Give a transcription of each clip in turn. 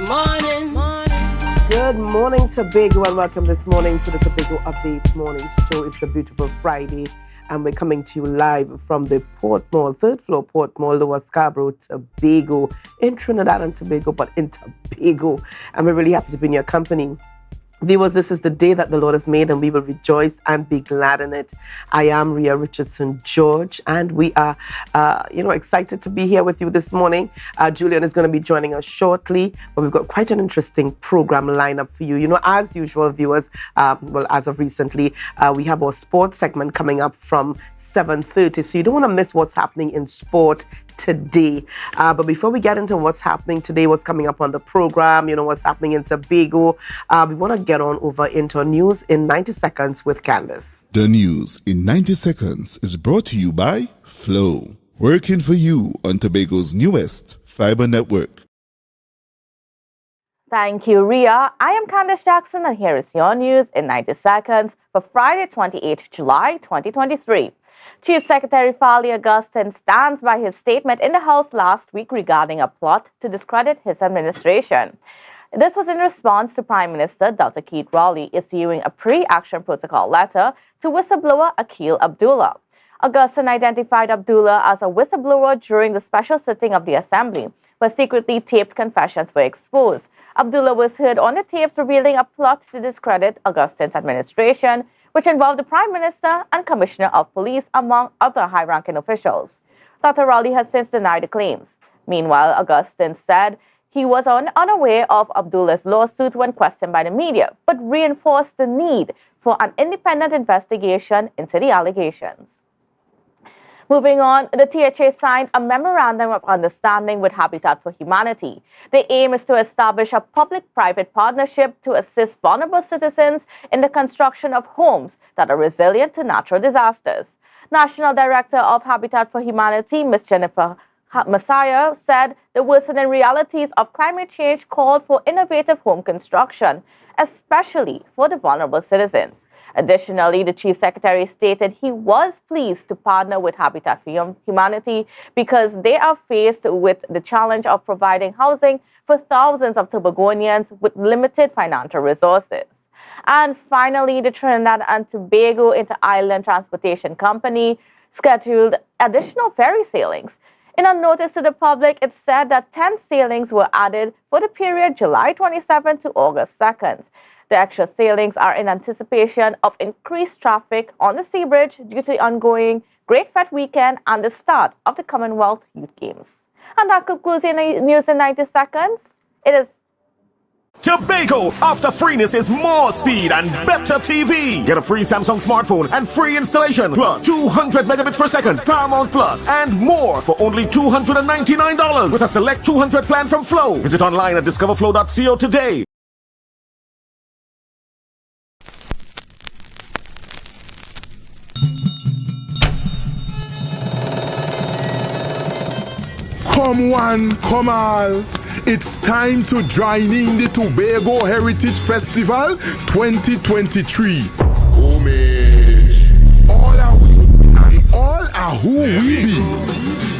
Good morning, Tobago, and welcome this morning to the Tobago Update Morning Show. It's a beautiful Friday, and we're coming to you live from the Port Mall, third floor Port Mall, Lower Scarborough, Tobago, in Trinidad and Tobago, but in Tobago. And we're really happy to be in your company. Viewers, this is the day that the Lord has made, and we will rejoice and be glad in it. I am Ria Richardson George, and we are, excited to be here with you this morning. Julian is going to be joining us shortly, but we've got quite an interesting program lineup for you. You know, as usual, viewers, as of recently, we have our sports segment coming up from 7:30, so you don't want to miss what's happening in sport today. But before we get into what's happening today, what's coming up on the program, you know, what's happening in Tobago, we want to get on over into news in 90 seconds with Candace. The news in 90 seconds is brought to you by Flow, working for you on Tobago's newest fiber network. Thank you, Ria. I am Candace Jackson, and here is your news in 90 seconds for Friday, 28 July 2023. Chief Secretary Fali Augustine stands by his statement in the House last week regarding a plot to discredit his administration. This was in response to Prime Minister Dr. Keith Rowley issuing a pre-action protocol letter to whistleblower Akil Abdullah. Augustine identified Abdullah as a whistleblower during the special sitting of the Assembly, where secretly taped confessions were exposed. Abdullah was heard on the tapes revealing a plot to discredit Augustine's administration, which involved the Prime Minister and Commissioner of Police, among other high-ranking officials. Dr. Rowley has since denied the claims. Meanwhile, Augustine said he was unaware of Abdullah's lawsuit when questioned by the media, but reinforced the need for an independent investigation into the allegations. Moving on, the THA signed a memorandum of understanding with Habitat for Humanity. The aim is to establish a public-private partnership to assist vulnerable citizens in the construction of homes that are resilient to natural disasters. National Director of Habitat for Humanity, Ms. Jennifer Messiah, said the worsening realities of climate change called for innovative home construction, especially for the vulnerable citizens. Additionally, the Chief Secretary stated he was pleased to partner with Habitat for Humanity because they are faced with the challenge of providing housing for thousands of Tobagonians with limited financial resources. And finally, the Trinidad and Tobago Inter-Island Transportation Company scheduled additional ferry sailings. In a notice to the public, it said that 10 sailings were added for the period July 27 to August 2nd. The extra sailings are in anticipation of increased traffic on the sea bridge due to the ongoing Great Fete weekend and the start of the Commonwealth Youth Games. And that concludes your news in 90 seconds. It is Tobago, after freeness is more speed and better TV. Get a free Samsung smartphone and free installation, plus 200 megabits per second, Paramount Plus, and more for only $299 with a select 200 plan from Flow. Visit online at discoverflow.co today. Come one, come all. It's time to join in the Tobago Heritage Festival 2023. Homage. All are we and all are who we be.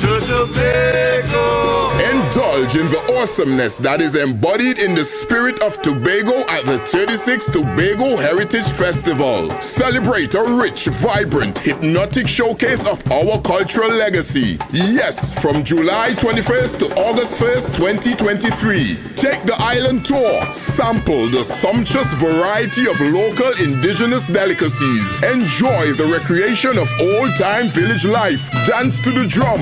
To Tobago. Indulge in the awesomeness that is embodied in the spirit of Tobago at the 36th Tobago Heritage Festival. Celebrate a rich, vibrant, hypnotic showcase of our cultural legacy. Yes, from July 21st to August 1st, 2023. Take the island tour. Sample the sumptuous variety of local indigenous delicacies. Enjoy the recreation of old-time village life. Dance to the drum.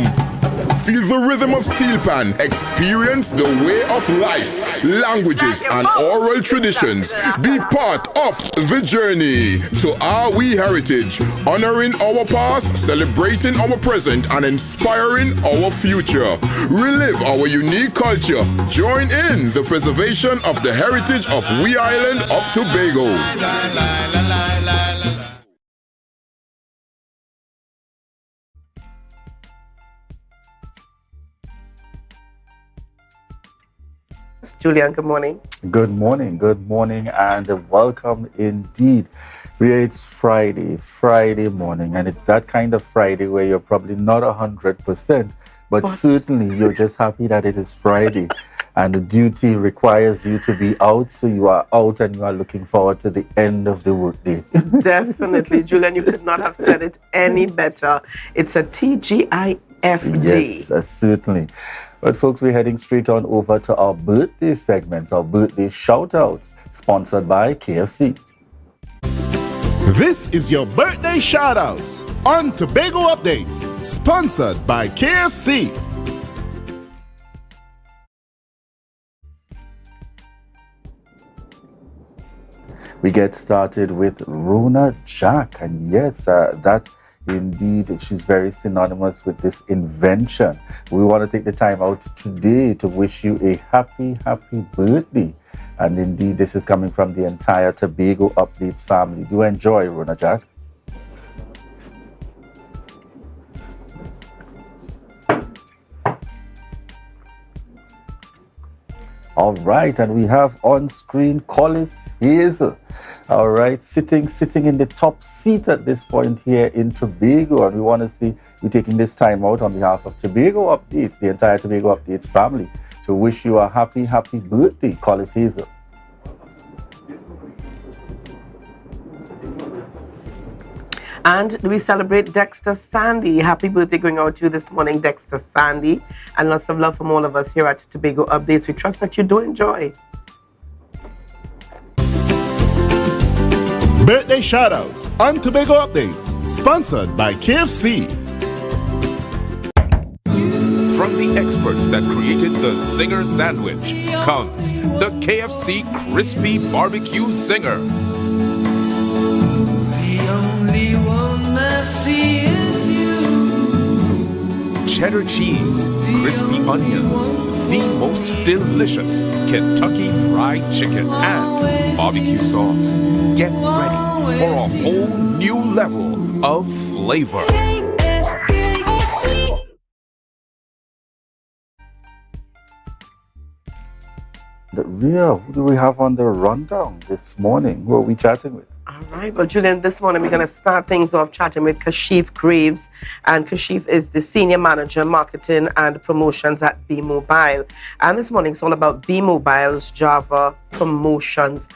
Feel the rhythm of steel pan. Experience the way of life, languages, and oral traditions. Be part of the journey to our heritage, honoring our past, celebrating our present, and inspiring our future. Relive our unique culture. Join in the preservation of the heritage of we island of Tobago. Julian, good morning. Good morning, and welcome indeed. It's Friday morning, and it's that kind of Friday where you're probably not 100%, but certainly you're just happy that it is Friday. and the duty requires you to be out, so you are out and you are looking forward to the end of the workday. Definitely, Julian, you could not have said it any better. It's a TGIFD. Yes, certainly. But folks, we're heading straight on over to our birthday segments, our birthday shout-outs, sponsored by KFC. This is your birthday shoutouts on Tobago Updates, sponsored by KFC. We get started with Rona Jack, and yes, that indeed, she's very synonymous with this invention. We want to take the time out today to wish you a happy birthday. And indeed, this is coming from the entire Tobago Updates family. Do enjoy, Rona Jack. All right, and we have on screen Collis Hazel. All right, sitting in the top seat at this point here in Tobago, and we want to see you taking this time out on behalf of Tobago Updates, the entire Tobago Updates family, to wish you a happy birthday, Collis Hazel. And we celebrate Dexter Sandy. Happy birthday going out to you this morning, Dexter Sandy. And lots of love from all of us here at Tobago Updates. We trust that you do enjoy. Birthday shoutouts on Tobago Updates, sponsored by KFC. From the experts that created the Zinger sandwich comes the KFC Crispy Barbecue Zinger. Cheddar cheese, crispy onions, the most delicious Kentucky fried chicken, and barbecue sauce. Get ready for a whole new level of flavor. Who do we have on the rundown this morning? Who are we chatting with? All right. Well, Julian, this morning we're going to start things off chatting with Kashif Graves. And Kashif is the Senior Manager, Marketing and Promotions at Bmobile. And this morning it's all about Bmobile's Java promotions.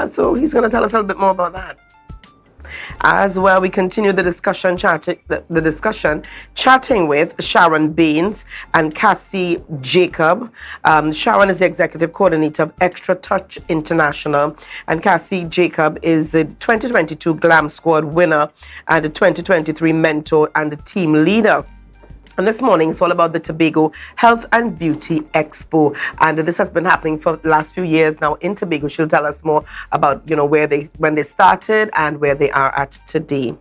So he's going to tell us a little bit more about that. As well, we continue the discussion chatting with Sharon Baines and Cassie Jacob. Sharon is the Executive Coordinator of Extra Touch International, and Cassie Jacob is the 2022 Glam Squad winner and the 2023 mentor and the team leader. And this morning, it's all about the Tobago Health and Beauty Expo. And this has been happening for the last few years now in Tobago. She'll tell us more about, when they started and where they are at today.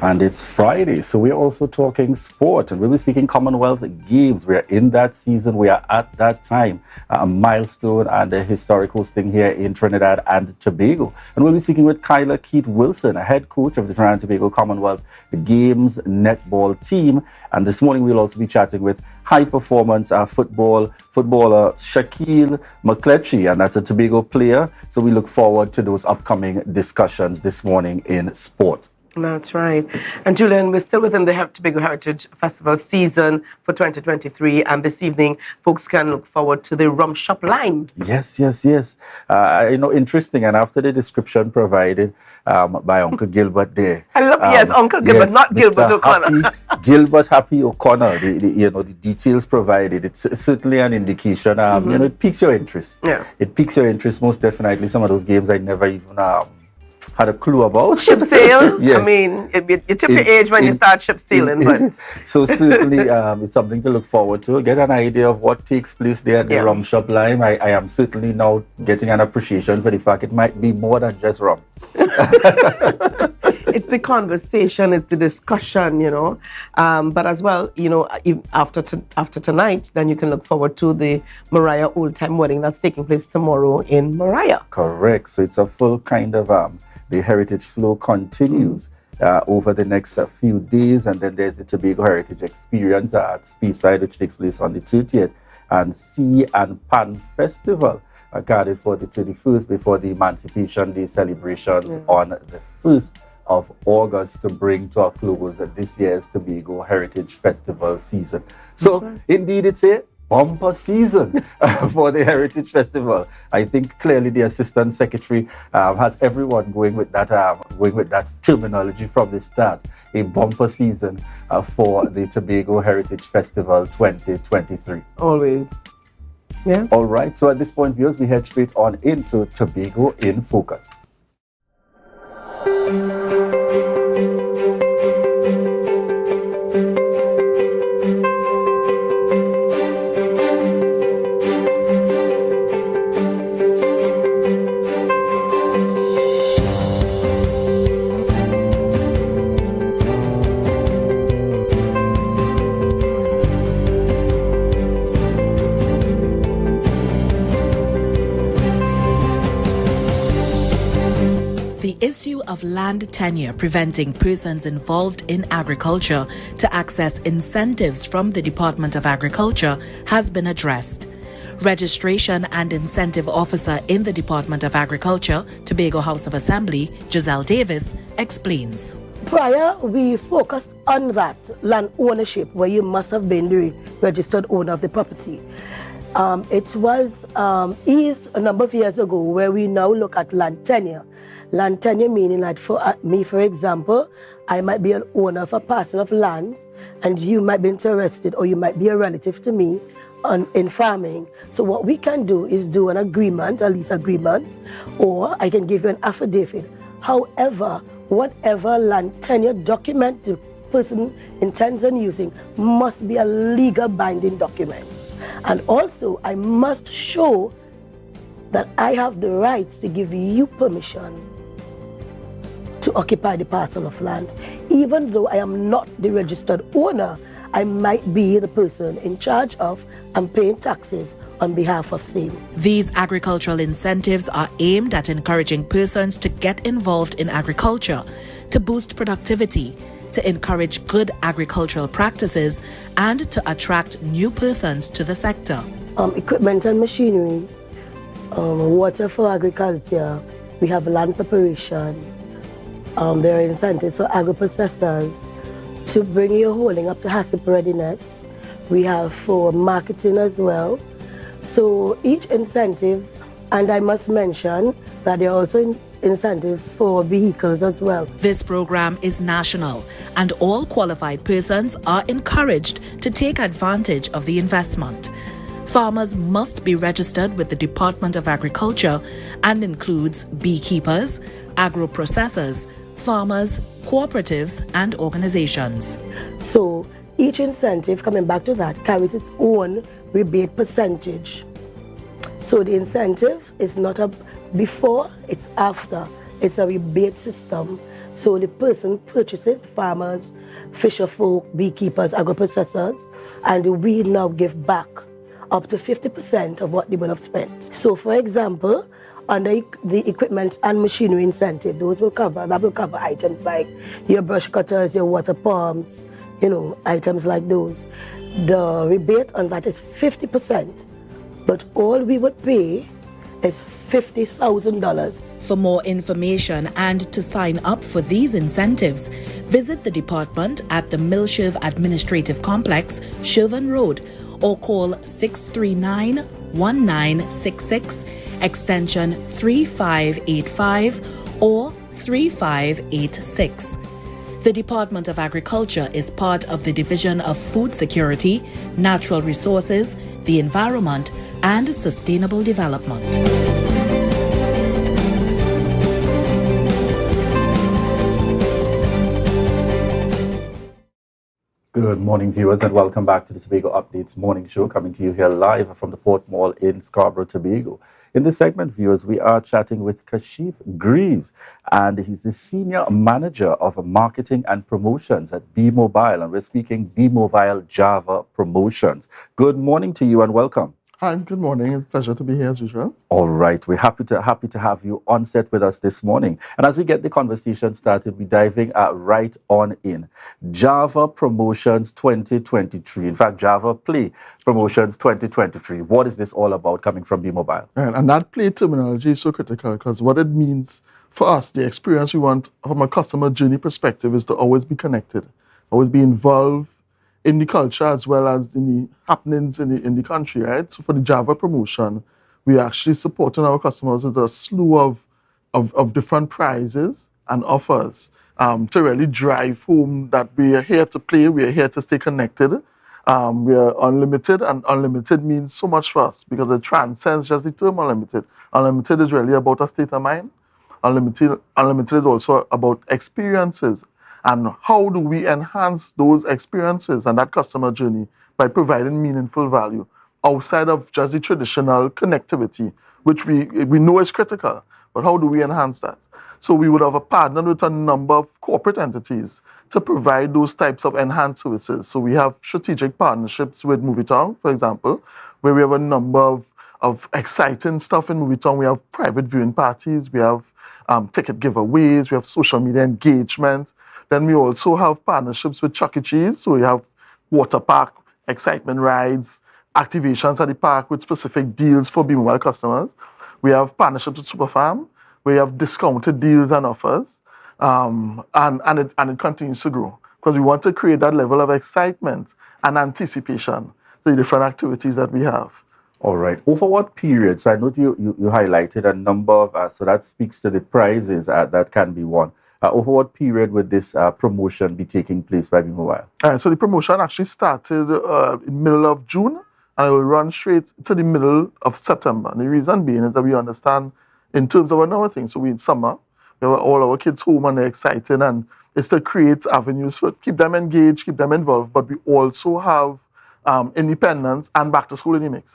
And it's Friday, so we're also talking sport, and we'll be speaking Commonwealth Games. We're in that season. We are at that time, a milestone and a historic hosting here in Trinidad and Tobago. And we'll be speaking with Kyla Keith Wilson, a head coach of the Trinidad and Tobago Commonwealth Games netball team. And this morning we'll also be chatting with high performance footballer Shaquille McCletchy, and that's a Tobago player. So we look forward to those upcoming discussions this morning in sport. That's right. And Julian, we're still within the Tobago Heritage Festival season for 2023. And this evening, folks can look forward to the rum shop line. Yes. Interesting. And after the description provided by Uncle Gilbert there. Yes, Uncle Gilbert, not Mr. Gilbert O'Connor. Gilbert Happy O'Connor, the details provided. It's certainly an indication. It piques your interest. Yeah. It piques your interest, most definitely. Some of those games I never even had a clue about. Ship sail? Yes. I mean, you tip your age when you start ship sailing. But so certainly it's something to look forward to. Get an idea of what takes place there at the rum shop line. I am certainly now getting an appreciation for the fact it might be more than just rum. It's the conversation, it's the discussion, But as well, after tonight, then you can look forward to the Mariah Old Time Wedding that's taking place tomorrow in Mariah. Correct. So it's a full kind of the heritage flow continues over the next few days, and then there's the Tobago Heritage Experience at Speyside, which takes place on the 30th, and Sea and Pan Festival guarded for the 31st before the Emancipation Day celebrations on the 1st of August to bring to a close this year's Tobago Heritage Festival season. So indeed, it's a bumper season for the Heritage Festival. I think clearly the Assistant Secretary has everyone going with that terminology from the start. A bumper season for the Tobago Heritage Festival 2023. Always. Yeah. All right. So at this point, viewers, we head straight on into Tobago in Focus. The issue of land tenure preventing persons involved in agriculture to access incentives from the Department of Agriculture has been addressed. Registration and Incentive Officer in the Department of Agriculture, Tobago House of Assembly, Giselle Davis, explains. Prior, we focused on that land ownership where you must have been the registered owner of the property. It was eased a number of years ago where we now look at land tenure. Land tenure meaning that for me, for example, I might be an owner of a parcel of land and you might be interested or you might be a relative to me in farming. So what we can do is do an agreement, a lease agreement, or I can give you an affidavit. However, whatever land tenure document the person intends on using must be a legal binding document. And also, I must show that I have the rights to give you permission to occupy the parcel of land. Even though I am not the registered owner, I might be the person in charge of and paying taxes on behalf of same. These agricultural incentives are aimed at encouraging persons to get involved in agriculture, to boost productivity, to encourage good agricultural practices, and to attract new persons to the sector. Equipment and machinery, water for agriculture, we have land preparation, there are incentives for agro-processors to bring your holding up to HACCP readiness. We have for marketing as well. So each incentive, and I must mention that there are also incentives for vehicles as well. This program is national, and all qualified persons are encouraged to take advantage of the investment. Farmers must be registered with the Department of Agriculture and includes beekeepers, agro-processors, farmers, cooperatives, and organizations. So each incentive, coming back to that, carries its own rebate percentage. So the incentive is not a before, it's after. It's a rebate system. So the person purchases, farmers, fisher folk, beekeepers, agro-processors, and we now give back up to 50% of what they will have spent. So for example, under the equipment and machinery incentive, that will cover items like your brush cutters, your water pumps, items like those. The rebate on that is 50%, but all we would pay is $50,000. For more information and to sign up for these incentives, visit the department at the Milshirv Administrative Complex, Shervan Road, or call 639-1966, extension 3585 or 3586. The Department of Agriculture is part of the Division of Food Security, Natural Resources, the Environment, and Sustainable Development. Good morning, viewers, and welcome back to the Tobago Updates morning show, coming to you here live from the Port Mall in Scarborough, Tobago. In this segment, viewers, we are chatting with Kashif Greaves, and he's the Senior Manager of Marketing and Promotions at Bmobile, and we're speaking Bmobile Java Promotions. Good morning to you and welcome. Hi, good morning. It's a pleasure to be here as usual. All right, we're happy to have you on set with us this morning. And as we get the conversation started, we're diving right on in. Java Promotions 2023. In fact, Java Play Promotions 2023. What is this all about coming from Bmobile? And that play terminology is so critical because what it means for us, the experience we want from a customer journey perspective is to always be connected, always be involved in the culture as well as in the happenings in the country, right? So for the Java promotion, we actually supporting our customers with a slew of different prizes and offers to really drive home that we are here to play, we are here to stay connected. We are unlimited, and unlimited means so much for us because it transcends just the term unlimited. Unlimited is really about a state of mind. Unlimited is also about experiences and how do we enhance those experiences and that customer journey by providing meaningful value outside of just the traditional connectivity, which we know is critical, but how do we enhance that? So we would have partnered with a number of corporate entities to provide those types of enhanced services. So we have strategic partnerships with Movietown, for example, where we have a number of exciting stuff in Movietown. We have private viewing parties, we have ticket giveaways, we have social media engagement. Then we also have partnerships with Chuck E. Cheese. So we have water park, excitement rides, activations at the park with specific deals for Bmobile customers. We have partnerships with Superfarm. We have discounted deals and offers. And it continues to grow because we want to create that level of excitement and anticipation to the different activities that we have. All right. Over what period? So I know you highlighted a number of, so that speaks to the prizes that can be won. Over what period would this promotion be taking place by Bmobile? So the promotion actually started in the middle of June and it will run straight to the middle of September. And the reason being is that we understand in terms of another thing. So we in summer, we have all our kids home and they're excited, and it's to create avenues for keep them engaged, keep them involved, but we also have independence and back to school in the mix.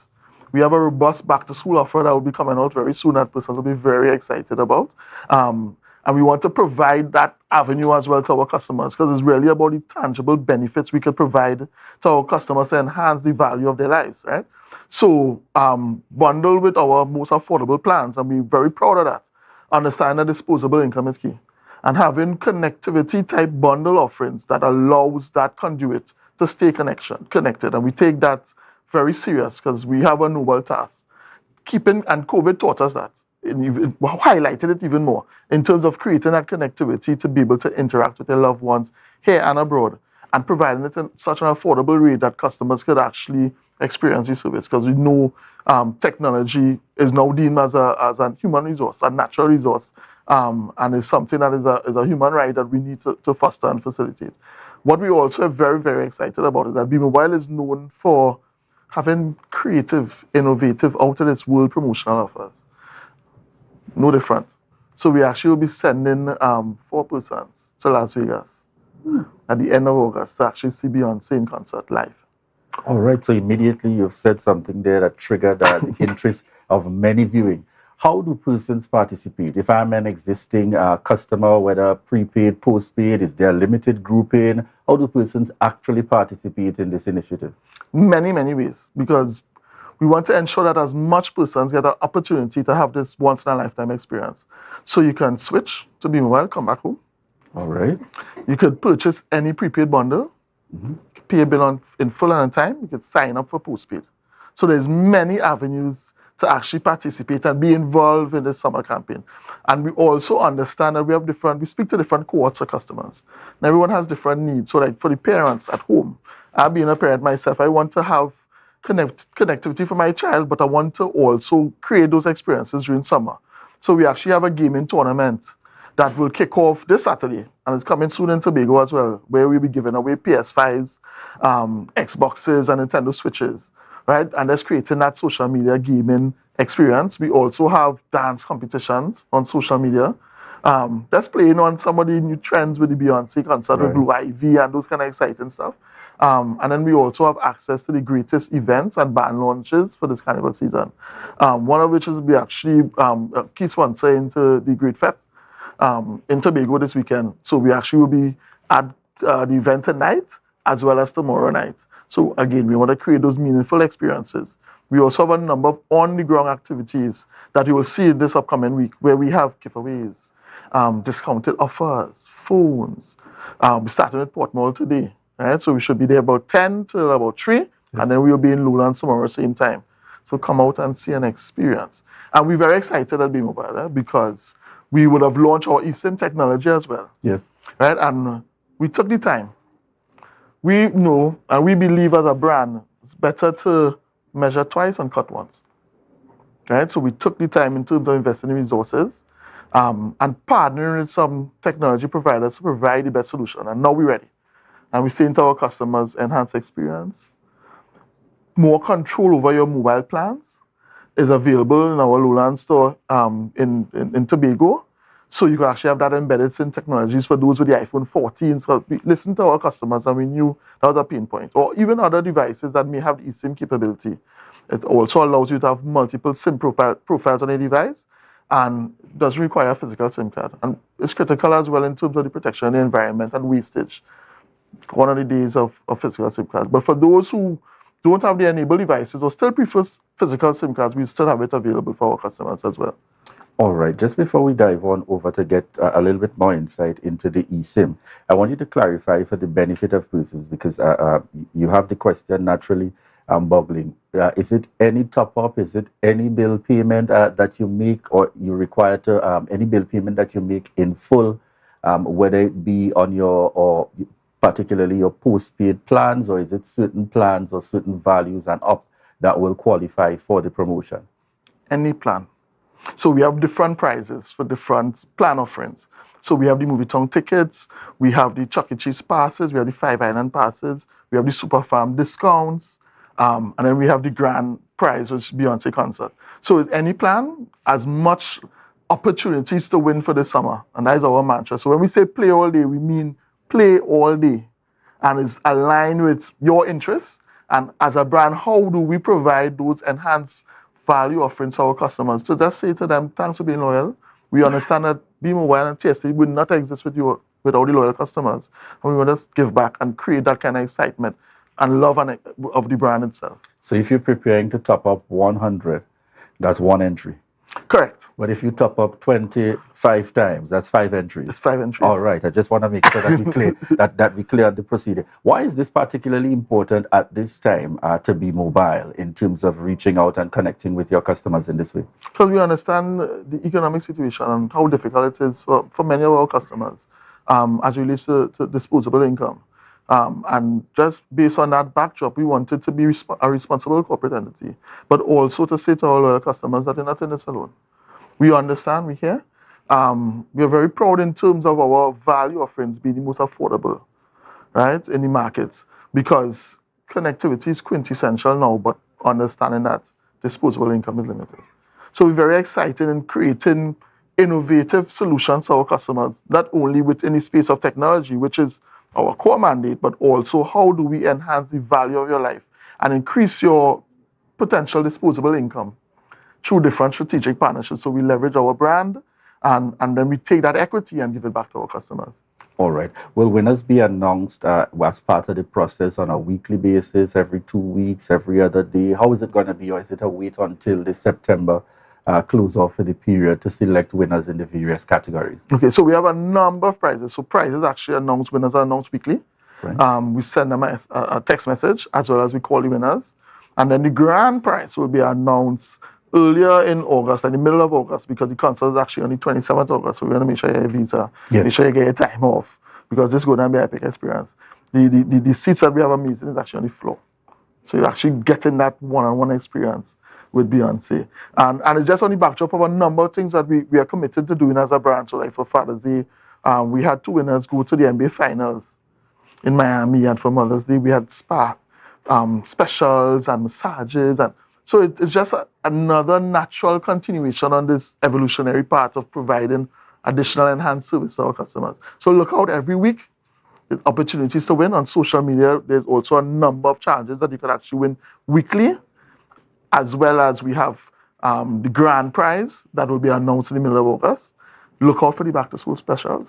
We have a robust back to school offer that will be coming out very soon that persons will be very excited about. And we want to provide that avenue as well to our customers because it's really about the tangible benefits we could provide to our customers to enhance the value of their lives, right? So bundle with our most affordable plans, and we're very proud of that. Understand that disposable income is key. And having connectivity type bundle offerings that allows that conduit to stay connected. And we take that very serious because we have a noble task. And COVID taught us that. Highlighted it even more in terms of creating that connectivity to be able to interact with their loved ones here and abroad and providing it in such an affordable rate that customers could actually experience the service because we know technology is now deemed as a human resource, a natural resource, and it's something that is a human right that we need to foster and facilitate. What we also are very, very excited about is that Bmobile is known for having creative, innovative, out of this world promotional offers. No different. So we actually will be sending 4 persons to Las Vegas at the end of August to actually see Beyonce in concert live. All right. So immediately you've said something there that triggered the interest of many viewing. How do persons participate? If I'm an existing customer, whether prepaid, postpaid, is there a limited grouping? How do persons actually participate in this initiative? Many, many ways, because we want to ensure that as much persons get an opportunity to have this once-in-a-lifetime experience. So you can switch to Bmobile, come back home. All right. You could purchase any prepaid bundle, pay a bill in full and on time. You could sign up for postpaid. So there's many avenues to actually participate and be involved in this summer campaign. And we also understand that we speak to different cohorts of customers. And everyone has different needs. So like for the parents at home, being a parent myself, I want to have connectivity for my child, but I want to also create those experiences during summer. So we actually have a gaming tournament that will kick off this Saturday, and it's coming soon in Tobago as well, where we'll be giving away PS5s, Xboxes, and Nintendo Switches, right? And that's creating that social media gaming experience. We also have dance competitions on social media. That's playing on some of the new trends with the Beyonce concert with Blue Ivy and those kind of exciting stuff. And then we also have access to the greatest events and band launches for this carnival season. One of which is we actually a key sponsor into the Great Fete in Tobago this weekend. So we actually will be at the event tonight as well as tomorrow night. So again, we want to create those meaningful experiences. We also have a number of on-the-ground activities that you will see this upcoming week where we have giveaways, discounted offers, phones. We're starting with Port Mall today. Right, so we should be there about 10 till about 3, and then we'll be in Lowlands tomorrow same time. So come out and see an experience. And we're very excited at Bmobile because we would have launched our eSIM technology as well. Yes. Right, and we took the time. we know and we believe as a brand, it's better to measure twice and cut once. Right? So we took the time in terms of investing in resources and partnering with some technology providers to provide the best solution. And now we're ready. And we're saying to our customers, enhanced experience, more control over your mobile plans is available in our Lowland store in Tobago. So you can actually have that embedded in technologies for those with the iPhone 14. So we listened to our customers and we knew that was a pain point. Or even other devices that may have the eSIM capability. It also allows you to have multiple SIM profiles on a device and doesn't require a physical SIM card. And it's critical as well in terms of the protection of the environment and wastage. One of the days of physical SIM cards. But for those who don't have the enabled devices or still prefer physical SIM cards, we still have it available for our customers as well. All right, just before we dive on over to get a little bit more insight into the eSIM, I want you to clarify for the benefit of persons, because you have the question naturally bubbling. Is it any top-up? Is it any bill payment that you make, or you require to any bill payment that you make in full, whether it be on your, or particularly your postpaid plans, or is it certain plans or certain values and up that will qualify for the promotion? Any plan. So we have different prices for different plan offerings. So we have the movie town tickets, we have the Chuck E. Cheese passes, we have the Five Island passes, we have the Super Farm discounts, and then we have the grand prize, which is Beyonce concert. So with any plan, as much opportunities to win for the summer, and that is our mantra. So when we say play all day, we mean play all day, and it's aligned with your interests. And as a brand, how do we provide those enhanced value offerings to our customers? So just say to them, thanks for being loyal. We understand that Bmobile and TSC would not exist without the loyal customers. And we want to give back and create that kind of excitement and love of the brand itself. So if you're preparing to top up 100, that's one entry. Correct. But if you top up 25 times, that's 5 entries. It's 5 entries. All right. I just want to make sure that we clear that we clear the procedure. Why is this particularly important at this time to be mobile in terms of reaching out and connecting with your customers in this way? Because we understand the economic situation and how difficult it is for many of our customers as it relates to disposable income. And just based on that backdrop, we wanted to be a responsible corporate entity, but also to say to all our customers that they're not in this alone. We understand, we hear. We are very proud in terms of our value offerings being the most affordable, right, in the markets, because connectivity is quintessential now, but understanding that disposable income is limited. So we're very excited in creating innovative solutions to our customers, not only within the space of technology, which is our core mandate, but also how do we enhance the value of your life and increase your potential disposable income through different strategic partnerships. So we leverage our brand and then we take that equity and give it back to our customers. All right. Will winners be announced as part of the process on a weekly basis, every 2 weeks, every other day? How is it going to be, or is it a wait until the September close off for the period to select winners in the various categories? Okay, so we have a number of prizes. So prizes actually announced, winners are announced weekly. Right. We send them a text message as well as we call the winners. And then the grand prize will be announced earlier in August, like the middle of August, because the concert is actually on the 27th of August. So we want to make sure you have a visa, make sure you get your time off, because this is going to be an epic experience. The seats that we have amazing is actually on the floor. So you're actually getting that one-on-one experience with Beyonce. And it's just on the backdrop of a number of things that we are committed to doing as a brand. So like for Father's Day, we had 2 winners go to the NBA Finals in Miami, and for Mother's Day, we had spa specials and massages. And so it's just another natural continuation on this evolutionary path of providing additional enhanced service to our customers. So look out every week. There's opportunities to win on social media. There's also a number of challenges that you can actually win weekly, as well as we have the grand prize that will be announced in the middle of August. Look out for the back to school specials.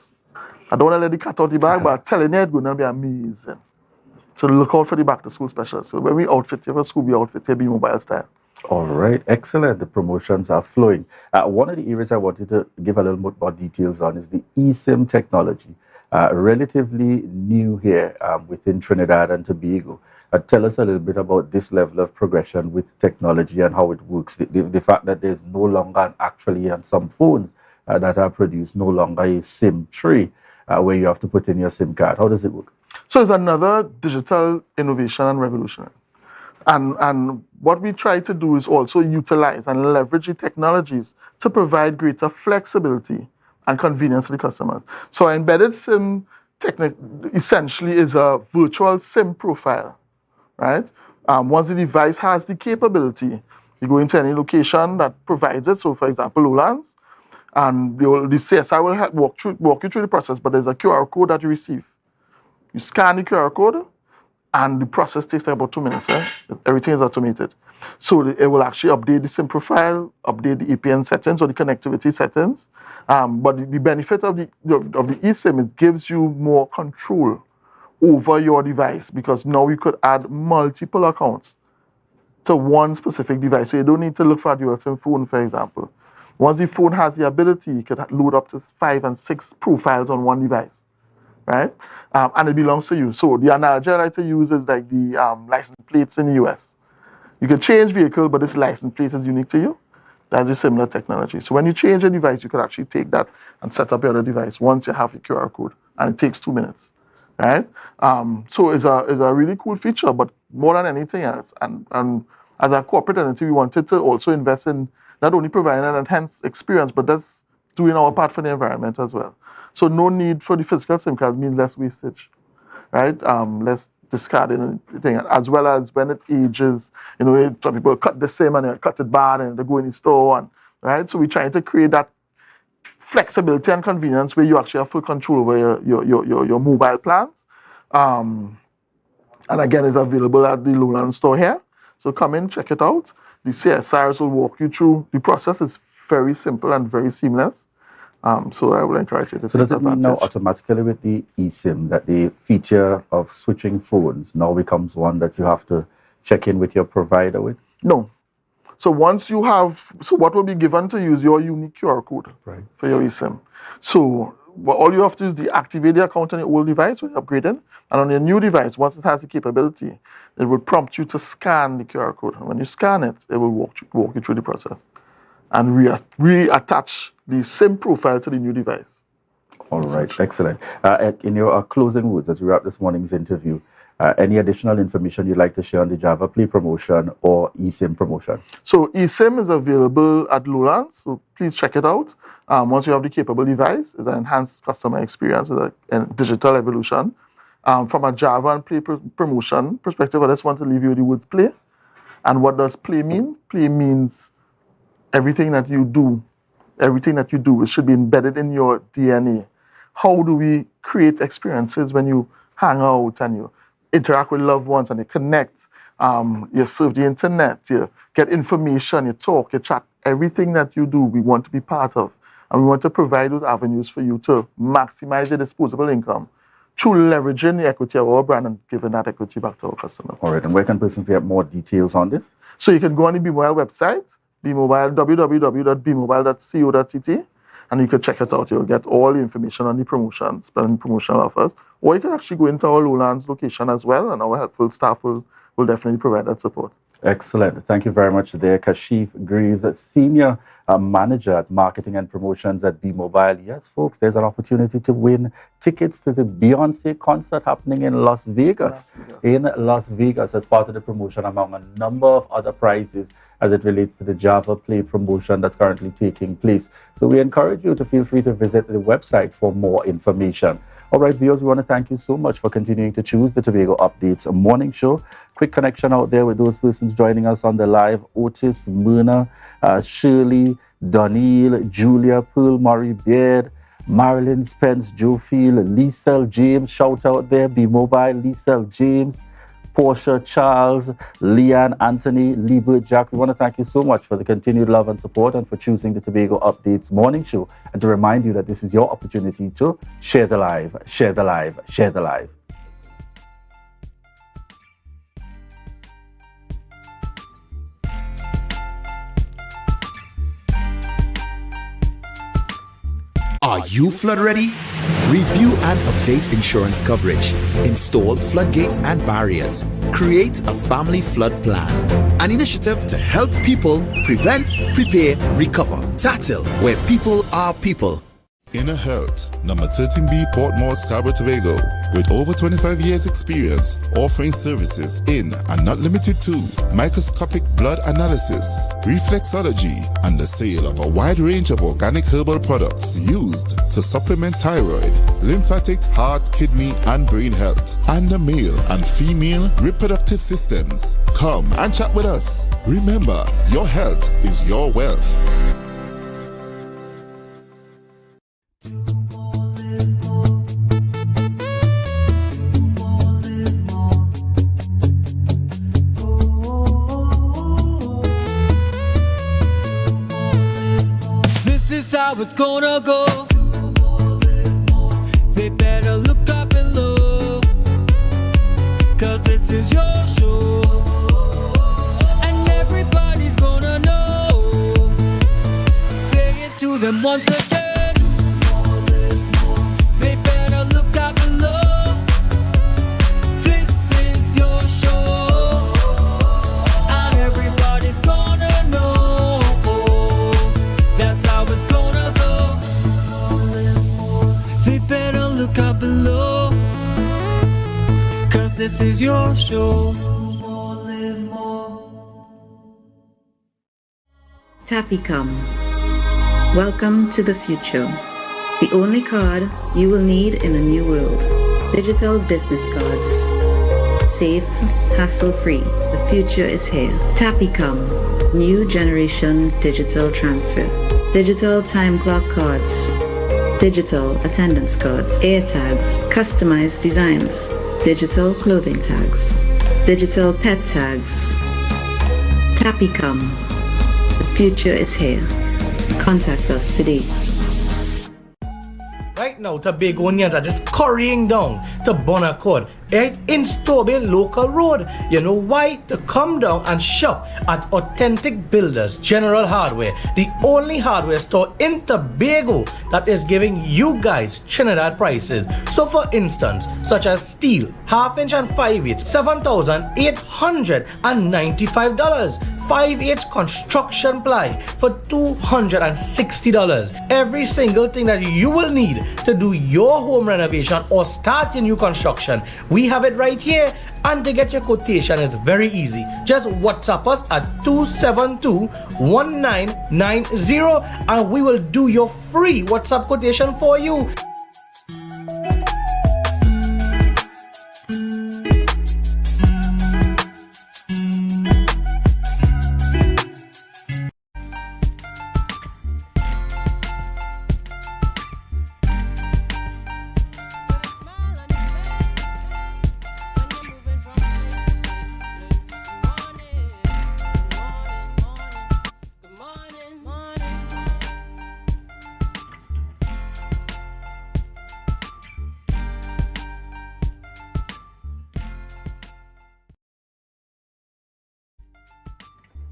I don't want to let the cat out the bag, but I'm telling you, it's going to be amazing. So look out for the back to school specials. So when we outfit you for school, we outfit you Bmobile style. All right, excellent. The promotions are flowing. One of the areas I wanted to give a little more details on is the eSIM technology. Relatively new here within Trinidad and Tobago. Tell us a little bit about this level of progression with technology and how it works. The fact that there's no longer actually on some phones that are produced, no longer a SIM tray where you have to put in your SIM card. How does it work? So it's another digital innovation and revolution. And what we try to do is also utilize and leverage the technologies to provide greater flexibility and convenience to the customers. So embedded SIM essentially is a virtual SIM profile, right? Once the device has the capability, you go into any location that provides it. So for example, Lowlands, and the CSI will walk you through the process, but there's a QR code that you receive. You scan the QR code, and the process takes like about 2 minutes. Everything is automated. So it will actually update the SIM profile, update the APN settings or the connectivity settings. But the benefit of the eSIM, it gives you more control over your device, because now you could add multiple accounts to one specific device. So you don't need to look for a dual SIM phone, for example. Once the phone has the ability, you could load up to 5 and 6 profiles on one device, right? And it belongs to you. So the analogy I like to use is like the license plates in the US. You can change vehicle, but this license plate is unique to you. That's a similar technology. So when you change a device, you could actually take that and set up your other device once you have your QR code, and it takes 2 minutes, right? So it's a really cool feature, but more than anything else, and as a corporate entity, we wanted to also invest in not only providing an enhanced experience, but that's doing our part for the environment as well. So no need for the physical SIM card means less wastage, right? Less discarding thing, as well as when it ages, some people cut the SIM and they cut it bad and they go in the store, and right. So we're trying to create that flexibility and convenience where you actually have full control over your mobile plans. And again, it's available at the Lowland store here. So come in, check it out. The CSRs will walk you through. The process is very simple and very seamless. So I would encourage you to. So does it mean now automatically with the eSIM that the feature of switching phones now becomes one that you have to check in with your provider with? No. So once you have, what will be given to you is your unique QR code for your eSIM. So all you have to do is deactivate the account on your old device when you're upgrading, and on your new device, once it has the capability, it will prompt you to scan the QR code. And when you scan it, it will walk you through the process and reattach the SIM profile to the new device. All right, excellent. In your closing words as we wrap this morning's interview, any additional information you'd like to share on the Java Play promotion or eSIM promotion? So eSIM is available at Lowlands, so please check it out. Once you have the capable device, it's an enhanced customer experience, it's a digital evolution. From a Java and Play promotion perspective, I just want to leave you with the words play. And what does play mean? Play means everything that you do, it should be embedded in your DNA. How do we create experiences when you hang out and you interact with loved ones and you connect, you surf the internet, you get information, you talk, you chat. Everything that you do, we want to be part of. And we want to provide those avenues for you to maximize your disposable income through leveraging the equity of our brand and giving that equity back to our customers. All right, and where can persons get more details on this? So you can go on the Bmobile website, Bmobile, www.bmobile.co.tt, and you can check it out. You'll get all the information on the promotions and promotional offers. Or you can actually go into our Lowlands location as well, and our helpful staff will definitely provide that support. Excellent. Thank you very much there, Kashif Greaves, Senior Manager at Marketing and Promotions at Bmobile. Yes, folks, there's an opportunity to win tickets to the Beyonce concert happening in Las Vegas. In Las Vegas, as part of the promotion, among a number of other prizes as it relates to the Java Play promotion that's currently taking place. So we encourage you to feel free to visit the website for more information. All right, viewers, we want to thank you so much for continuing to choose the Tobago Updates morning show. Quick connection out there with those persons joining us on the live. Otis, Myrna, Shirley, Donil, Julia, Pearl, Murray, Beard, Marilyn, Spence, Joe Field, Liesel, James, shout out there, Bmobile, Liesel, James, Portia, Charles, Leanne, Anthony, Liebert, Jack. We want to thank you so much for the continued love and support and for choosing the Tobago Updates morning show, and to remind you that this is your opportunity to share the live, share the live, share the live. Are you flood ready? Review and update insurance coverage. Install floodgates and barriers. Create a family flood plan. An initiative to help people prevent, prepare, recover. TATIL, where people are people. Inner Health, number 13B Portmore, Scarborough, Tobago, with over 25 years experience offering services in and not limited to microscopic blood analysis, reflexology, and the sale of a wide range of organic herbal products used to supplement thyroid, lymphatic, heart, kidney, and brain health, and the male and female reproductive systems. Come and chat with us. Remember, your health is your wealth. This is how it's gonna go. They better look up below, 'cause this is your show, and everybody's gonna know. Say it to them once again. They better look up below. This is your show, and everybody's gonna know. That's how it's gonna go. They better look up below, 'cause this is your show. Tapicom. Welcome to the future. The only card you will need in a new world. Digital business cards. Safe, hassle-free. The future is here. Tapicom. New generation digital transfer. Digital time clock cards. Digital attendance cards. Air tags. Customized designs. Digital clothing tags. Digital pet tags. Tapicom. The future is here. Contact us today. Right now, Tobagonians are just currying down to Bonaccord, right in Stobie Local Road. You know why? To come down and shop at Authentic Builders General Hardware, the only hardware store in Tobago that is giving you guys Trinidad prices. So for instance, such as steel, 1/2 inch and 5/8, $7,895. 5/8 construction ply for $260. Every single thing that you will need to do your home renovation or start your new construction, we have it right here. And to get your quotation, it's very easy. Just WhatsApp us at 272-1990 and we will do your free WhatsApp quotation for you.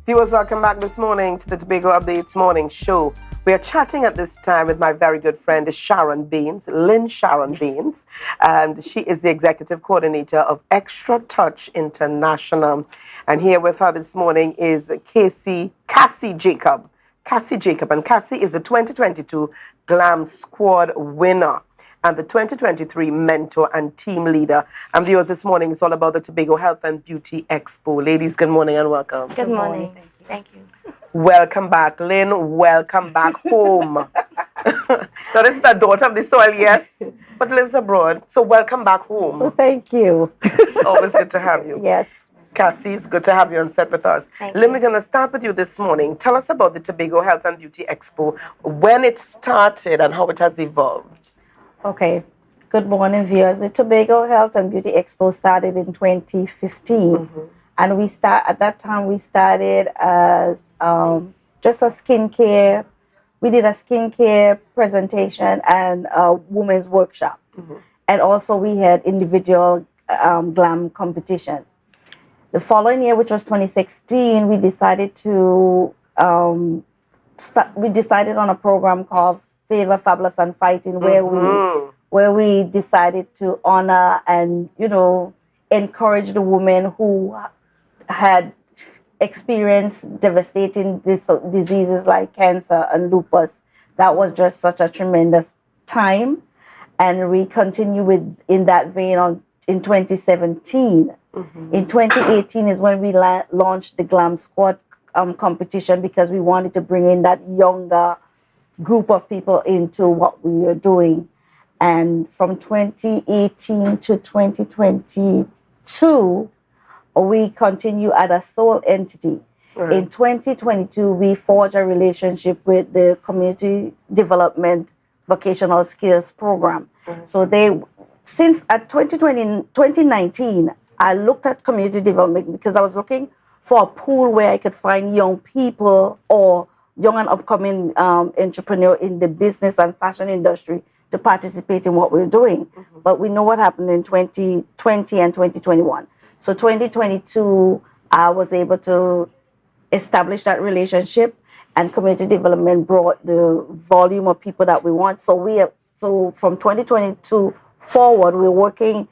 Viewers, welcome back this morning to the Tobago Updates Morning Show. We are chatting at this time with my very good friend, Sharon Baines, Lynn Sharon Baines, and she is the Executive Coordinator of Extra Touch International. And here with her this morning is Cassie Jacob. Cassie Jacob, and Cassie is the 2022 Glam Squad winner and the 2023 mentor and team leader. And viewers, this morning is all about the Tobago Health and Beauty Expo. Ladies, good morning and welcome. Good morning. Thank you. Welcome back, Lynn. Welcome back home. So this is the daughter of the soil, yes, but lives abroad. So welcome back home. Well, thank you. Always good to have you. Yes. Cassie, it's good to have you on set with us. Lynn, we're going to start with you this morning. Tell us about the Tobago Health and Beauty Expo, when it started and how it has evolved. Okay. Good morning, viewers. The Tobago Health and Beauty Expo started in 2015. And at that time, we started as just a skincare. We did a skincare presentation and a women's workshop. And also we had individual glam competition. The following year, which was 2016, we decided to we decided on a program called Favor, Fabulous, and Fighting, where we decided to honor and encourage the women who had experienced devastating diseases like cancer and lupus. That was just such a tremendous time, and we continue with in that vein in 2017. In 2018 is when we launched the Glam Squad competition, because we wanted to bring in that younger group of people into what we were doing. And from 2018 to 2022, we continue as a sole entity. In 2022, we forged a relationship with the Community Development Vocational Skills Program. So since at 2019, I looked at community development because I was looking for a pool where I could find young people or young and upcoming entrepreneur in the business and fashion industry to participate in what we're doing. But we know what happened in 2020 and 2021. So 2022, I was able to establish that relationship, and community development brought the volume of people that we want. So from 2022 forward, we're working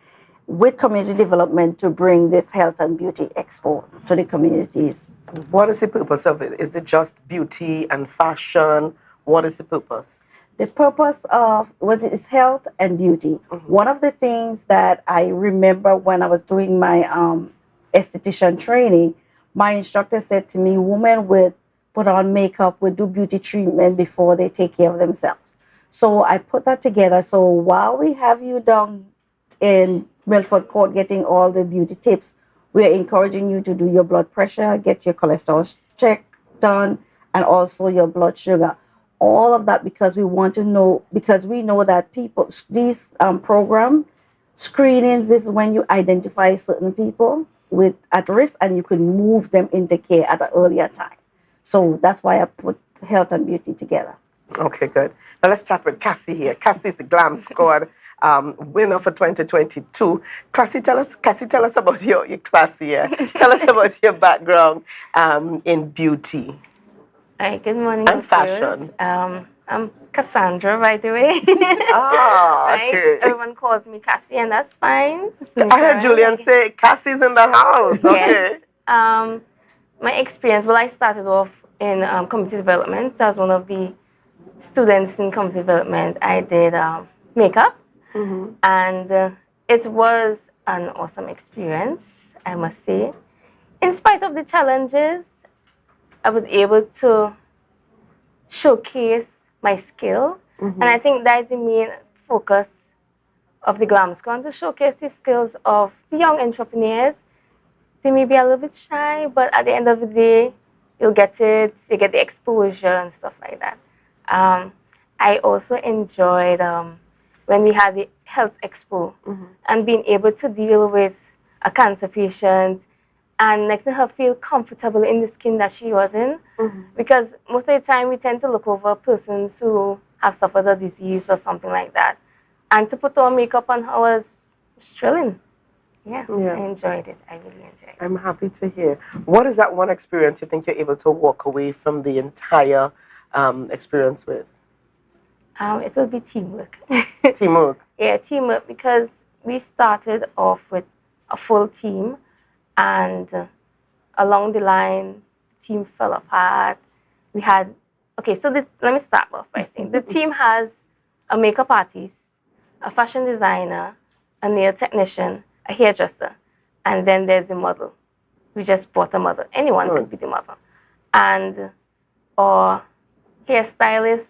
with community development to bring this health and beauty expo to the communities. What is the purpose of it? Is it just beauty and fashion? What is the purpose? The purpose of is health and beauty. One of the things that I remember when I was doing my esthetician training, my instructor said to me, women would put on makeup, would do beauty treatment before they take care of themselves. So I put that together. So while we have you down in Milford Court getting all the beauty tips, we're encouraging you to do your blood pressure, get your cholesterol check done, and also your blood sugar. All of that because we want to know, because we know that people, these program screenings, this is when you identify certain people at risk and you can move them into care at an earlier time. So that's why I put health and beauty together. Okay, good. Now let's chat with Cassie here. Cassie is the Glam Squad winner for 2022. Cassie, tell us about your class here. Tell us about your background in beauty. Hi, good morning. And fashion. I'm Cassandra, by the way. Okay. Everyone calls me Cassie, and that's fine. I heard Julian say Cassie's in the house. Okay. Yes. My experience, I started off in community development. So I was one of the students in community development. I did makeup, and it was an awesome experience, I must say. In spite of the challenges, I was able to showcase my skill. And I think that is the main focus of the Glam Squad, to showcase the skills of the young entrepreneurs. They may be a little bit shy, but at the end of the day, you'll get it. You get the exposure and stuff like that. I also enjoyed when we had the health expo and being able to deal with a cancer patient and making her feel comfortable in the skin that she was in. Because most of the time we tend to look over persons who have suffered a disease or something like that. And to put on makeup on her was thrilling. Yeah, I enjoyed it. I really enjoyed it. I'm happy to hear. What is that one experience you think you're able to walk away from the entire experience with? It will be teamwork. Teamwork? Yeah, teamwork, because we started off with a full team, and along the line, the team fell apart. We had, let me start off by saying the team has a makeup artist, a fashion designer, a nail technician, a hairdresser, and then there's a model. We just bought a model. Anyone could be the model. And our hairstylist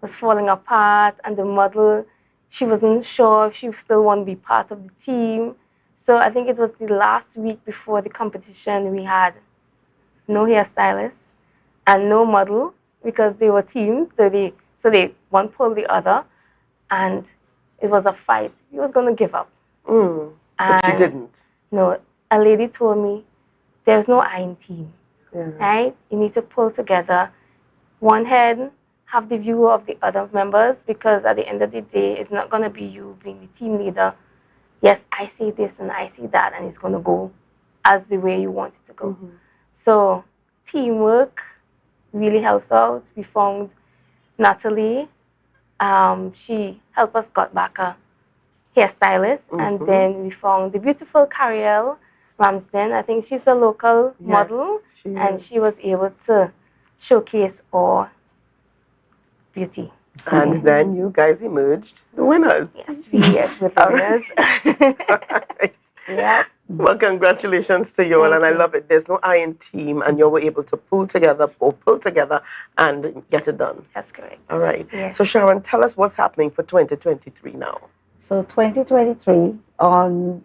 was falling apart, and the model, she wasn't sure if she still wanted to be part of the team. So I think it was the last week before the competition, we had no hairstylist and no model because they were teams. So they one pulled the other, and it was a fight. He was going to give up. But she didn't. No, a lady told me, there's no I in team, right? You need to pull together one head, have the view of the other members, because at the end of the day, it's not going to be you being the team leader. Yes, I see this and I see that, and it's going to go as the way you want it to go. So teamwork really helps out. We found Natalie. She helped us got back a hairstylist, and then we found the beautiful Cariel Ramsden. I think she's a local model, and she was able to showcase our beauty. And then you guys emerged the winners. Yes, we are the winners. Yeah. Well, congratulations to you all, and I love it. There's no I in team, and you were able to pull together and get it done. That's correct. All right. Yes. So, Sharon, tell us what's happening for 2023 now. So 2023 on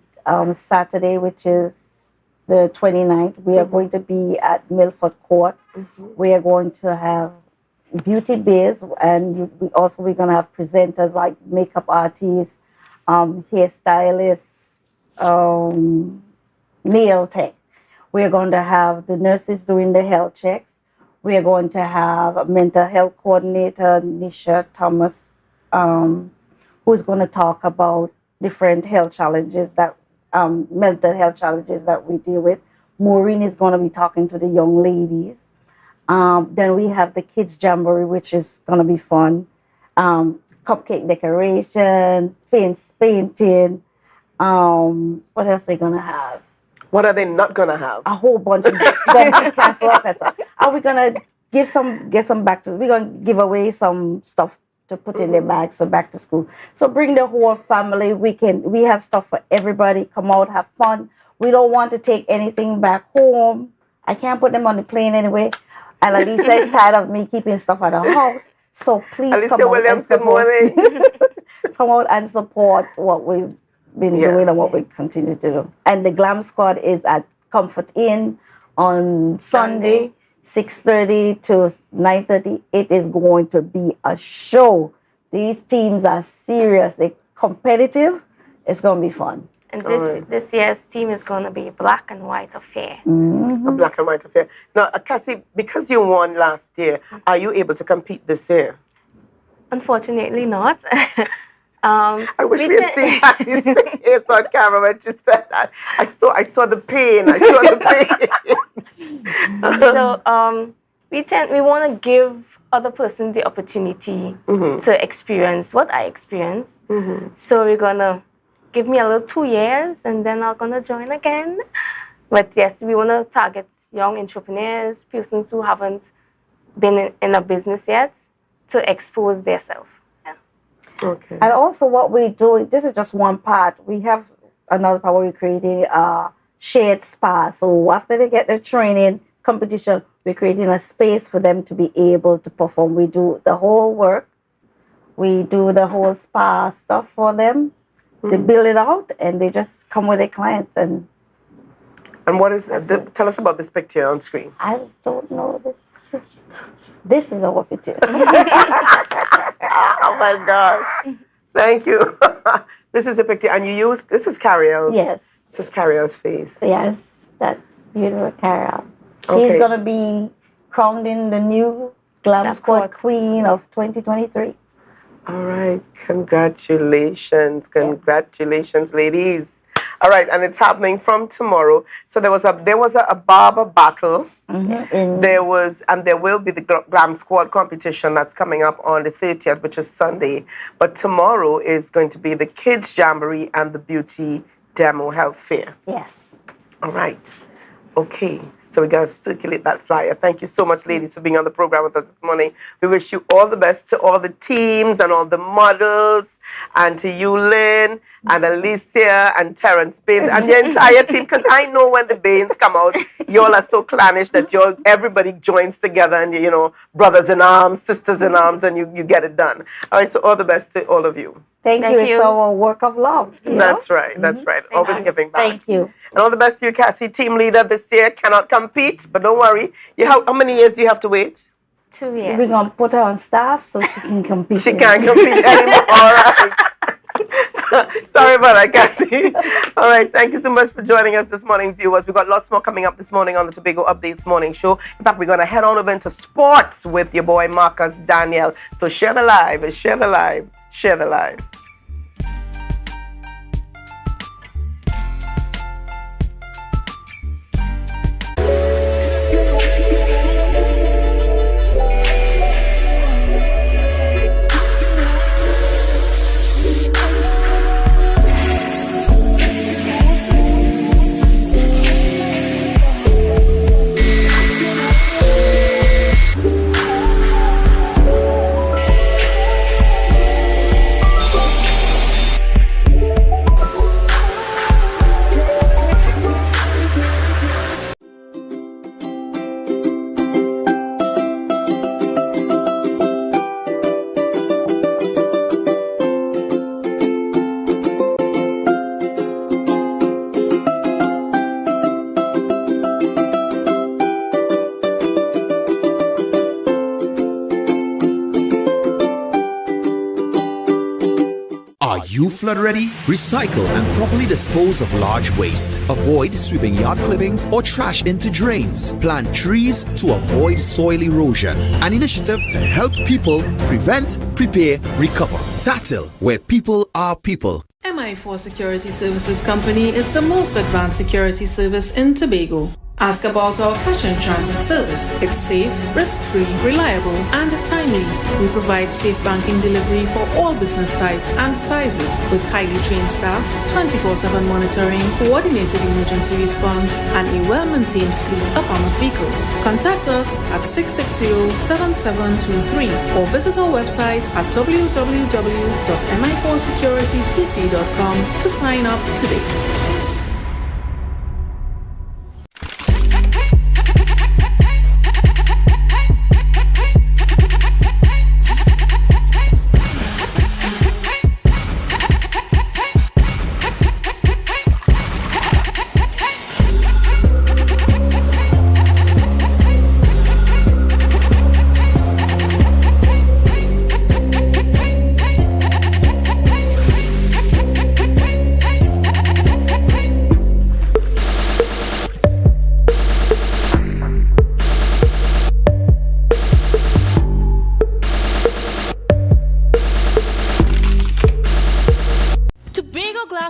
Saturday, which is the 29th, we are going to be at Milford Court. We are going to have beauty biz, and we're going to have presenters like makeup artists, hairstylists, nail tech. We are going to have the nurses doing the health checks. We are going to have a mental health coordinator, Nisha Thomas, who's going to talk about different health challenges that mental health challenges that we deal with. Maureen is going to be talking to the young ladies. Then we have the kids jamboree, which is going to be fun. Cupcake decoration, fence painting. What else are they going to have? What are they not going to have? A whole bunch of bouncy castle orchestra. Are we going to get some back to, we're going to give away some stuff to put in their bags, so back to school. So bring the whole family. We have stuff for everybody. Come out, have fun. We don't want to take anything back home. I can't put them on the plane anyway. And Alicia is tired of me keeping stuff at the house. So please come out and support. Come out and support what we've been doing and what we continue to do. And the Glam Squad is at Comfort Inn on Sunday. 6:30 to 9:30. It is going to be a show. These teams are serious. They're competitive. It's going to be fun. And this year's team is going to be black and white affair. A black and white affair. Now, Cassie, because you won last year, are you able to compete this year? Unfortunately not. I wish we had seen Cassie's face on camera when she said that. I saw the pain. I saw the pain. So we want to give other persons the opportunity to experience what I experienced. So we're gonna give me a little 2 years, and then I'm gonna join again. But yes, we want to target young entrepreneurs, persons who haven't been in a business yet, to expose themselves. Okay. And also what we do, this is just one part. We have another part where we're creating a shared spa. So after they get their training competition, we're creating a space for them to be able to perform. We do the whole work. We do the whole spa stuff for them. They build it out and they just come with their clients. And what is tell us about this picture on screen. I don't know this. This is our picture. Oh my gosh. Thank you. This is a picture, and this is Carriel's. Yes. This is Carriel's face. Yes, that's beautiful, Carriel. Okay. She's going to be crowned in the new Glam Squad Queen of 2023. All right. Congratulations. Congratulations, ladies. All right, and it's happening from tomorrow. So there was a barber battle. There will be the Glam Squad competition that's coming up on the 30th, which is Sunday. But tomorrow is going to be the Kids Jamboree and the Beauty Demo Health Fair. Yes. All right. Okay. So we're going to circulate that flyer. Thank you so much, ladies, for being on the program with us this morning. We wish you all the best to all the teams and all the models, and to you, Lynn, and Alicia, and Terrence Baines, and the entire team, because I know when the Baines come out, y'all are so clannish that everybody joins together, and brothers in arms, sisters in arms, and you get it done. All right, so all the best to all of you. Thank you. It's our work of love. That's right. That's right. Always giving back. Thank you. And all the best to you, Cassie. Team leader this year, cannot compete, but don't worry. How many years do you have to wait? 2 years. We're going to put her on staff so she can compete. She can't compete anymore. All right. Sorry about that, Cassie. All right. Thank you so much for joining us this morning, viewers. We've got lots more coming up this morning on the Tobago Updates Morning Show. In fact, we're going to head on over into sports with your boy, Marcus Daniel. So share the live, share the live, share the live. you flood ready? Recycle and properly dispose of large waste. Avoid sweeping yard clippings or trash into drains. Plant trees to avoid soil erosion. An initiative to help people prevent, prepare, recover. TATIL, where people are people. MI4 Security Services Company is the most advanced security service in Tobago. Ask about our cash and transit service. It's safe, risk-free, reliable, and timely. We provide safe banking delivery for all business types and sizes with highly trained staff, 24/7 monitoring, coordinated emergency response, and a well-maintained fleet of armored vehicles. Contact us at 660-7723 or visit our website at www.mi4securitytt.com to sign up today.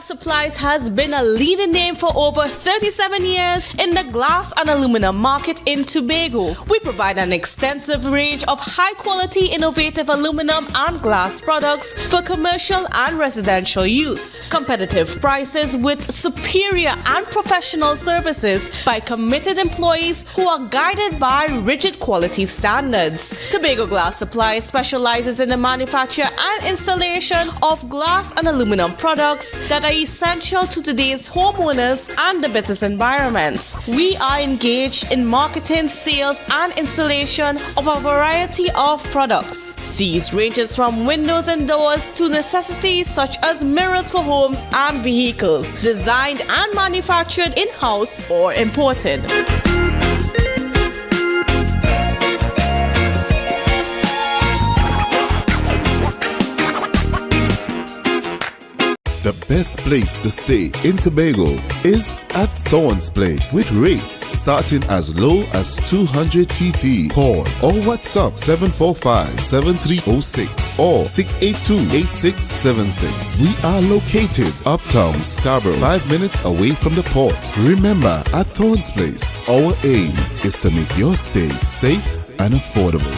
Supplies has been a leading name for over 37 years in the glass and aluminum market in Tobago. We provide an extensive range of high-quality, innovative aluminum and glass products for commercial and residential use. Competitive prices with superior and professional services by committed employees who are guided by rigid quality standards. Tobago Glass Supplies specializes in the manufacture and installation of glass and aluminum products that are essential to today's homeowners and the business environment. We are engaged in marketing, sales, and installation of a variety of products. These ranges from windows and doors to necessities such as mirrors for homes and vehicles, designed and manufactured in-house or imported. The best place to stay in Tobago is at Thorn's Place with rates starting as low as 200 TT. Call or WhatsApp 745-7306 or 682-8676. We are located uptown Scarborough, 5 minutes away from the port. Remember, at Thorn's Place, our aim is to make your stay safe and affordable.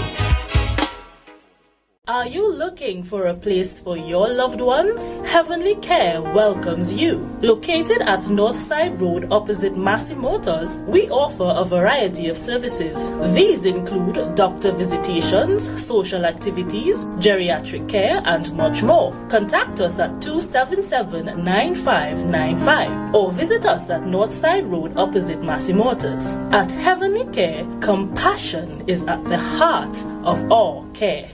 Are you looking for a place for your loved ones? Heavenly Care welcomes you. Located at Northside Road opposite Massey Motors, we offer a variety of services. These include doctor visitations, social activities, geriatric care, and much more. Contact us at 277-9595 or visit us at Northside Road opposite Massey Motors. At Heavenly Care, compassion is at the heart of all care.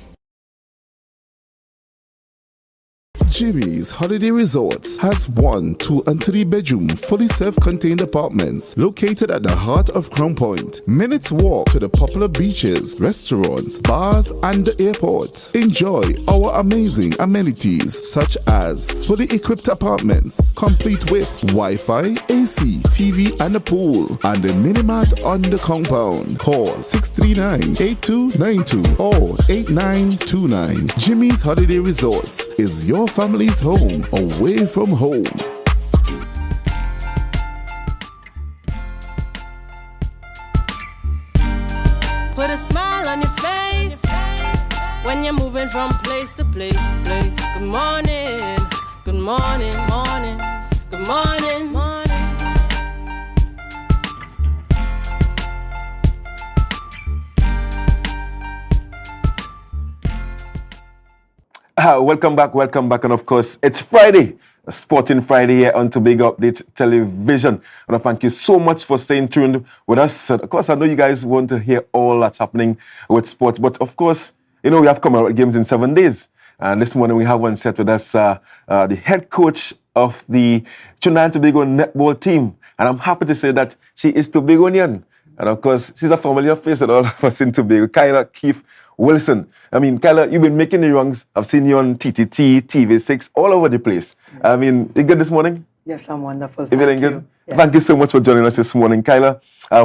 Jimmy's Holiday Resorts has 1, 2, and 3 bedroom, fully self-contained apartments located at the heart of Crown Point. Minutes walk to the popular beaches, restaurants, bars, and the airport. Enjoy our amazing amenities such as fully equipped apartments, complete with Wi-Fi, AC, TV, and a pool, and a mini-mart on the compound. Call 639-8292 or 8929. Jimmy's Holiday Resorts is your family's home away from home. Put a smile on your face when you're moving from place to place. Good morning, good morning, morning, good morning, morning. Welcome back, and of course, it's Friday, a Sporting Friday here on Tobago Update Television. And I thank you so much for staying tuned with us. Of course, I know you guys want to hear all that's happening with sports, but of course, you know, we have Commonwealth Games in 7 days. And this morning we have one set with us, the head coach of the Trinidad and Tobago netball team. And I'm happy to say that she is Tobagonian. And of course, she's a familiar face with all of us in Tobago. Kyla Keefe, Wilson. I mean, Kyla, you've been making the rounds. I've seen you on TTT, TV6, all over the place. I mean, you good this morning? Yes, I'm wonderful. You feeling good? Yes. Thank you so much for joining us this morning, Kyla.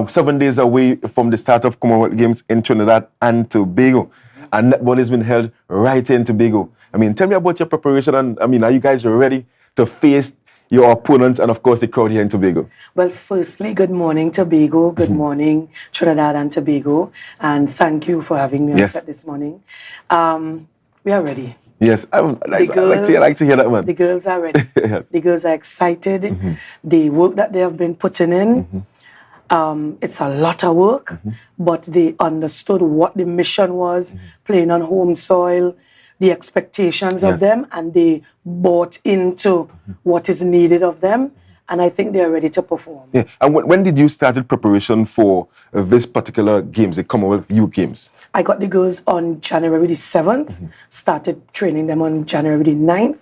7 days away from the start of Commonwealth Games in Trinidad and Tobago. And netball has been held right here in Tobago. I mean, tell me about your preparation. And I mean, are you guys ready to face your opponents and, of course, the crowd here in Tobago? Well, firstly, good morning, Tobago. Good morning, Trinidad and Tobago. And thank you for having me on set this morning. We are ready. Yes, I like to hear that, man. The girls are ready. The girls are excited. The work that they have been putting in, it's a lot of work, but they understood what the mission was, playing on home soil, the expectations of them, and they bought into what is needed of them. And I think they are ready to perform. Yeah. And when did you start preparation for this particular games, the Commonwealth Youth Games? I got the girls on January the 7th, started training them on January the 9th,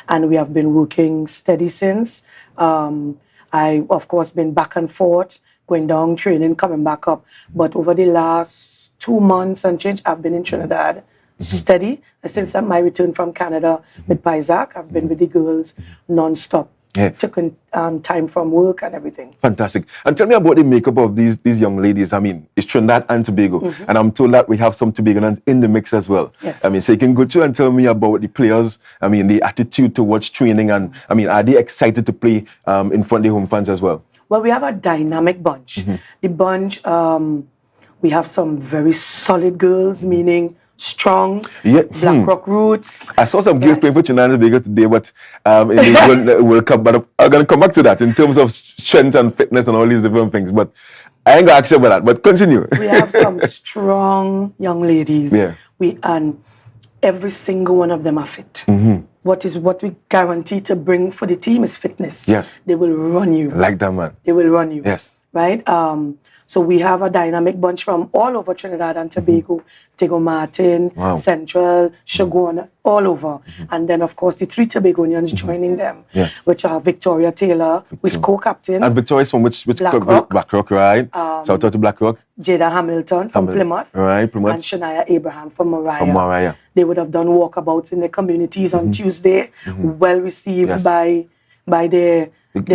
and we have been working steady since. I, of course, been back and forth, going down, training, coming back up. But over the last 2 months and change, I've been in Trinidad steady. Since my return from Canada with Paisac, I've been with the girls non-stop. Yeah. Taking time from work and everything. Fantastic. And tell me about the makeup of these young ladies. I mean, it's Trinidad and Tobago. And I'm told that we have some Tobagonians in the mix as well. Yes. I mean, so you can go through and tell me about the players. I mean, the attitude towards training. And I mean, are they excited to play in front of the home fans as well? Well, we have a dynamic bunch. The bunch, we have some very solid girls, meaning strong, Black Rock roots. I saw some girls playing for Trinidad and Tobago today, but in the World Cup. But I'm going to come back to that in terms of strength and fitness and all these different things. But I ain't going to ask you about that. But continue. We have some strong young ladies. And every single one of them are fit. What we guarantee to bring for the team is fitness. Yes. They will run you. Like that, man. They will run you. Yes. Right? So we have a dynamic bunch from all over Trinidad and Tobago, Tego Martin, Central, Shogun, all over. And then, of course, the 3 Tobagonians joining them, which are Victoria Taylor, who is co-captain. And Victoria's from which Black Rock. Black Rock, right? Shout out to Black Rock. Jada Hamilton from Plymouth. Right, Plymouth. And Shania Abraham from Mariah. From Mariah. They would have done walkabouts in their communities on Tuesday, well received by the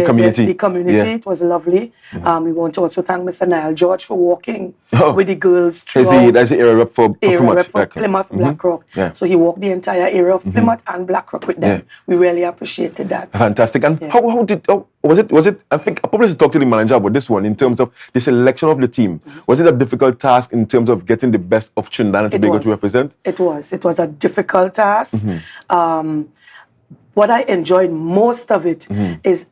community. The community. It was lovely. We want to also thank Mr. Niall George for walking with the girls throughout. That's the area rep for Plymouth, Black Rock. So he walked the entire area of Plymouth and Black Rock with them. We really appreciated that. Fantastic. And how was it? I think I probably should talk to the manager about this one in terms of the selection of the team. Was it a difficult task in terms of getting the best of Trinidad and Tobago to represent? It was. It was a difficult task. What I enjoyed most of it is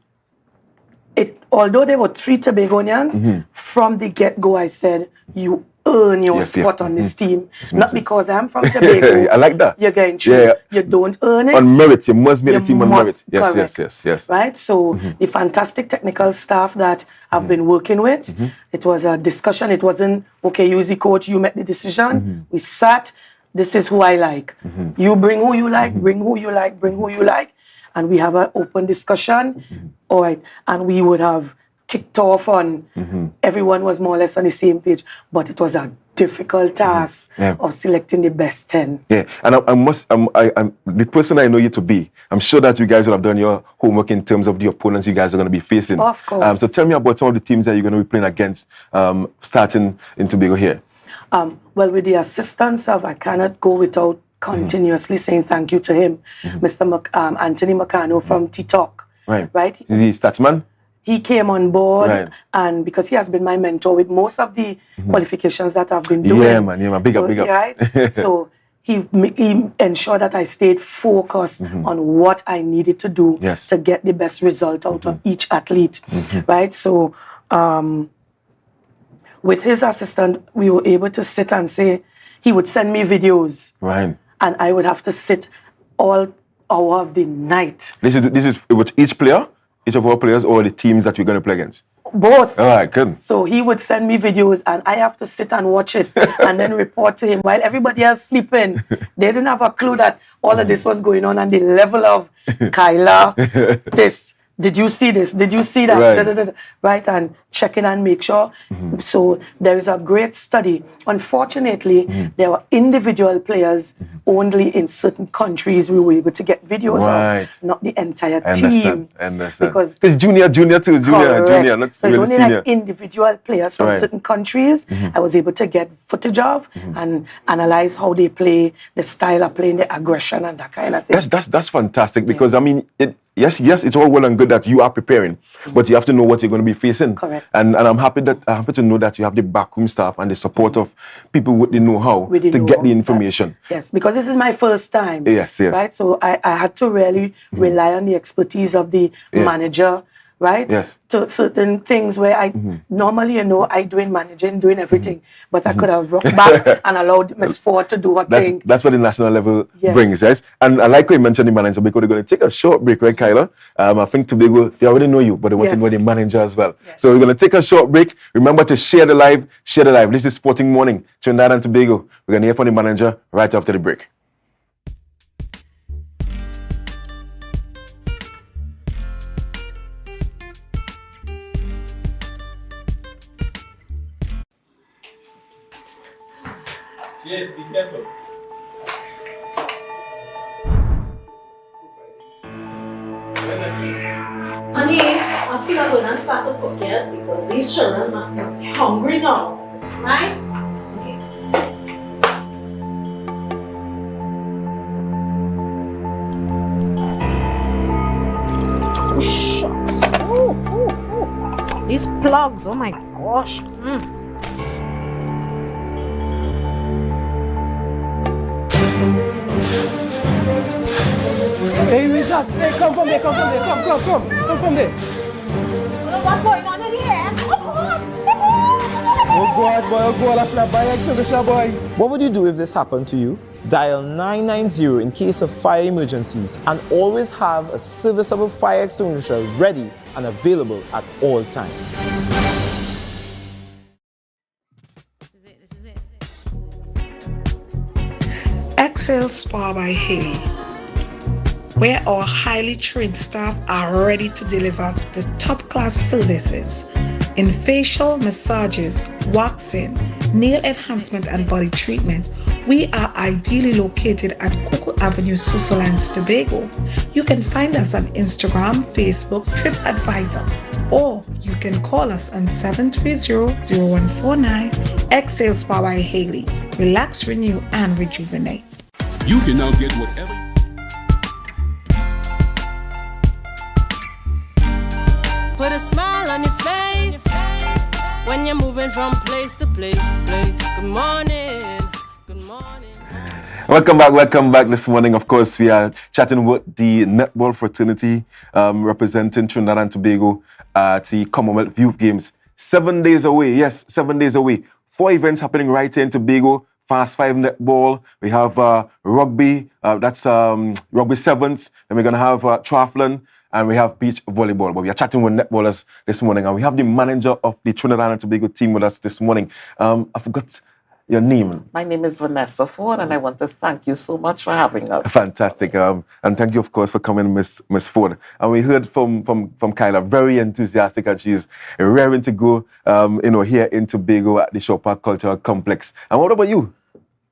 although there were 3 Tobagonians, from the get-go I said, you earn your spot on this team. Not because I'm from Tobago. I like that. You're getting through. You don't earn it. On merit. You must make the team on merit. Yes. Right? So the fantastic technical staff that I've been working with, it was a discussion. It wasn't, okay, you as the coach, you make the decision. We sat, this is who I like. You bring who you like, bring who you like, bring who you like. And we have an open discussion. All right. And we would have ticked off on everyone was more or less on the same page. But it was a difficult task of selecting the best 10. Yeah. And I'm the person I know you to be, I'm sure that you guys will have done your homework in terms of the opponents you guys are going to be facing. Of course. So tell me about some of the teams that you're going to be playing against starting in Tobago here. Well, with the assistance of, I cannot go without continuously saying thank you to him, Mr. Anthony Macano from T-Talk. Right? Is he Statsman? He came on board, and because he has been my mentor with most of the qualifications that I've been doing. Yeah, man. Big up. Right? So he ensured that I stayed focused on what I needed to do to get the best result out of each athlete. Right? So with his assistant, we were able to sit and say, he would send me videos. Right. And I would have to sit all hour of the night. This is with each player? Each of our players or the teams that you're going to play against? Both. All right, good. So he would send me videos and I have to sit and watch it and then report to him while everybody else sleeping. They didn't have a clue that all of this was going on and the level of Kyla, this, did you see this? Did you see that? Right. Da, da, da, da. Right, and check in and make sure. So there is a great study. Unfortunately, there were individual players only in certain countries we were able to get videos Right. of, not the entire I team. understand. Because it's junior too, correct. junior, not So it's really only senior. like individual players from Right. certain countries I was able to get footage of and analyze how they play, the style of playing, the aggression and that kind of thing. That's fantastic because I mean, yes, it's all well and good that you are preparing, but you have to know what you're going to be facing. Correct. And I'm happy to know that you have the backroom staff and the support of people with the know-how With the to get the information. Yes, because this is my first time. Yes. Right, so I had to really rely on the expertise of the manager, right? Yes. To certain things where I normally, I doing managing, doing everything, but I could have rocked back and allowed Miss Ford to do her thing. That's what the national level Yes. brings, yes. And I like how you mentioned the manager because they're going to take a short break, right, Kyla? I think Tobago, they already know you, but they want to know the manager as well. So we're going to take a short break. Remember to share the live. This is Sporting Morning, Trinidad and Tobago. We're going to hear from the manager right after the break. Yes, be careful. Honey, I feel I'm going to start to cook, yes, because these children must be hungry now, right? Oh, shucks. Oh. These plugs, oh my gosh. Hey, Richard, hey, come from there, come from there. What's going on in here? Oh God, I should have buy boy. What would you do if this happened to you? Dial 990 in case of fire emergencies and always have a serviceable fire extinguisher ready and available at all times. Excel Spa by Haley, where our highly trained staff are ready to deliver the top-class services in facial massages, waxing, nail enhancement and body treatment. We are ideally located at Coco Avenue, Switzerland, Tobago. You can find us on Instagram, Facebook, TripAdvisor, or you can call us on 730-0149. Excel Spa by Haley. Relax, renew, and rejuvenate. You can now get whatever. Put a smile on your face when you're moving from place to place. Good morning. Welcome back this morning. Of course, we are chatting with the Netball fraternity representing Trinidad and Tobago at the Commonwealth Youth Games. 7 days away, yes, 7 days away. 4 events happening right here in Tobago. Fast 5 netball. We have rugby, that's rugby sevens. Then we're going to have triathlon. And we have beach volleyball. But we are chatting with netballers this morning. And we have the manager of the Trinidad and Tobago team with us this morning. I forgot your name. My name is Vanessa Ford, and I want to thank you so much for having us. Fantastic. And thank you, of course, for coming, Miss Ford. And we heard from Kyla, very enthusiastic, and she's raring to go, here in Tobago at the Shaw Park Cultural Complex. And what about you?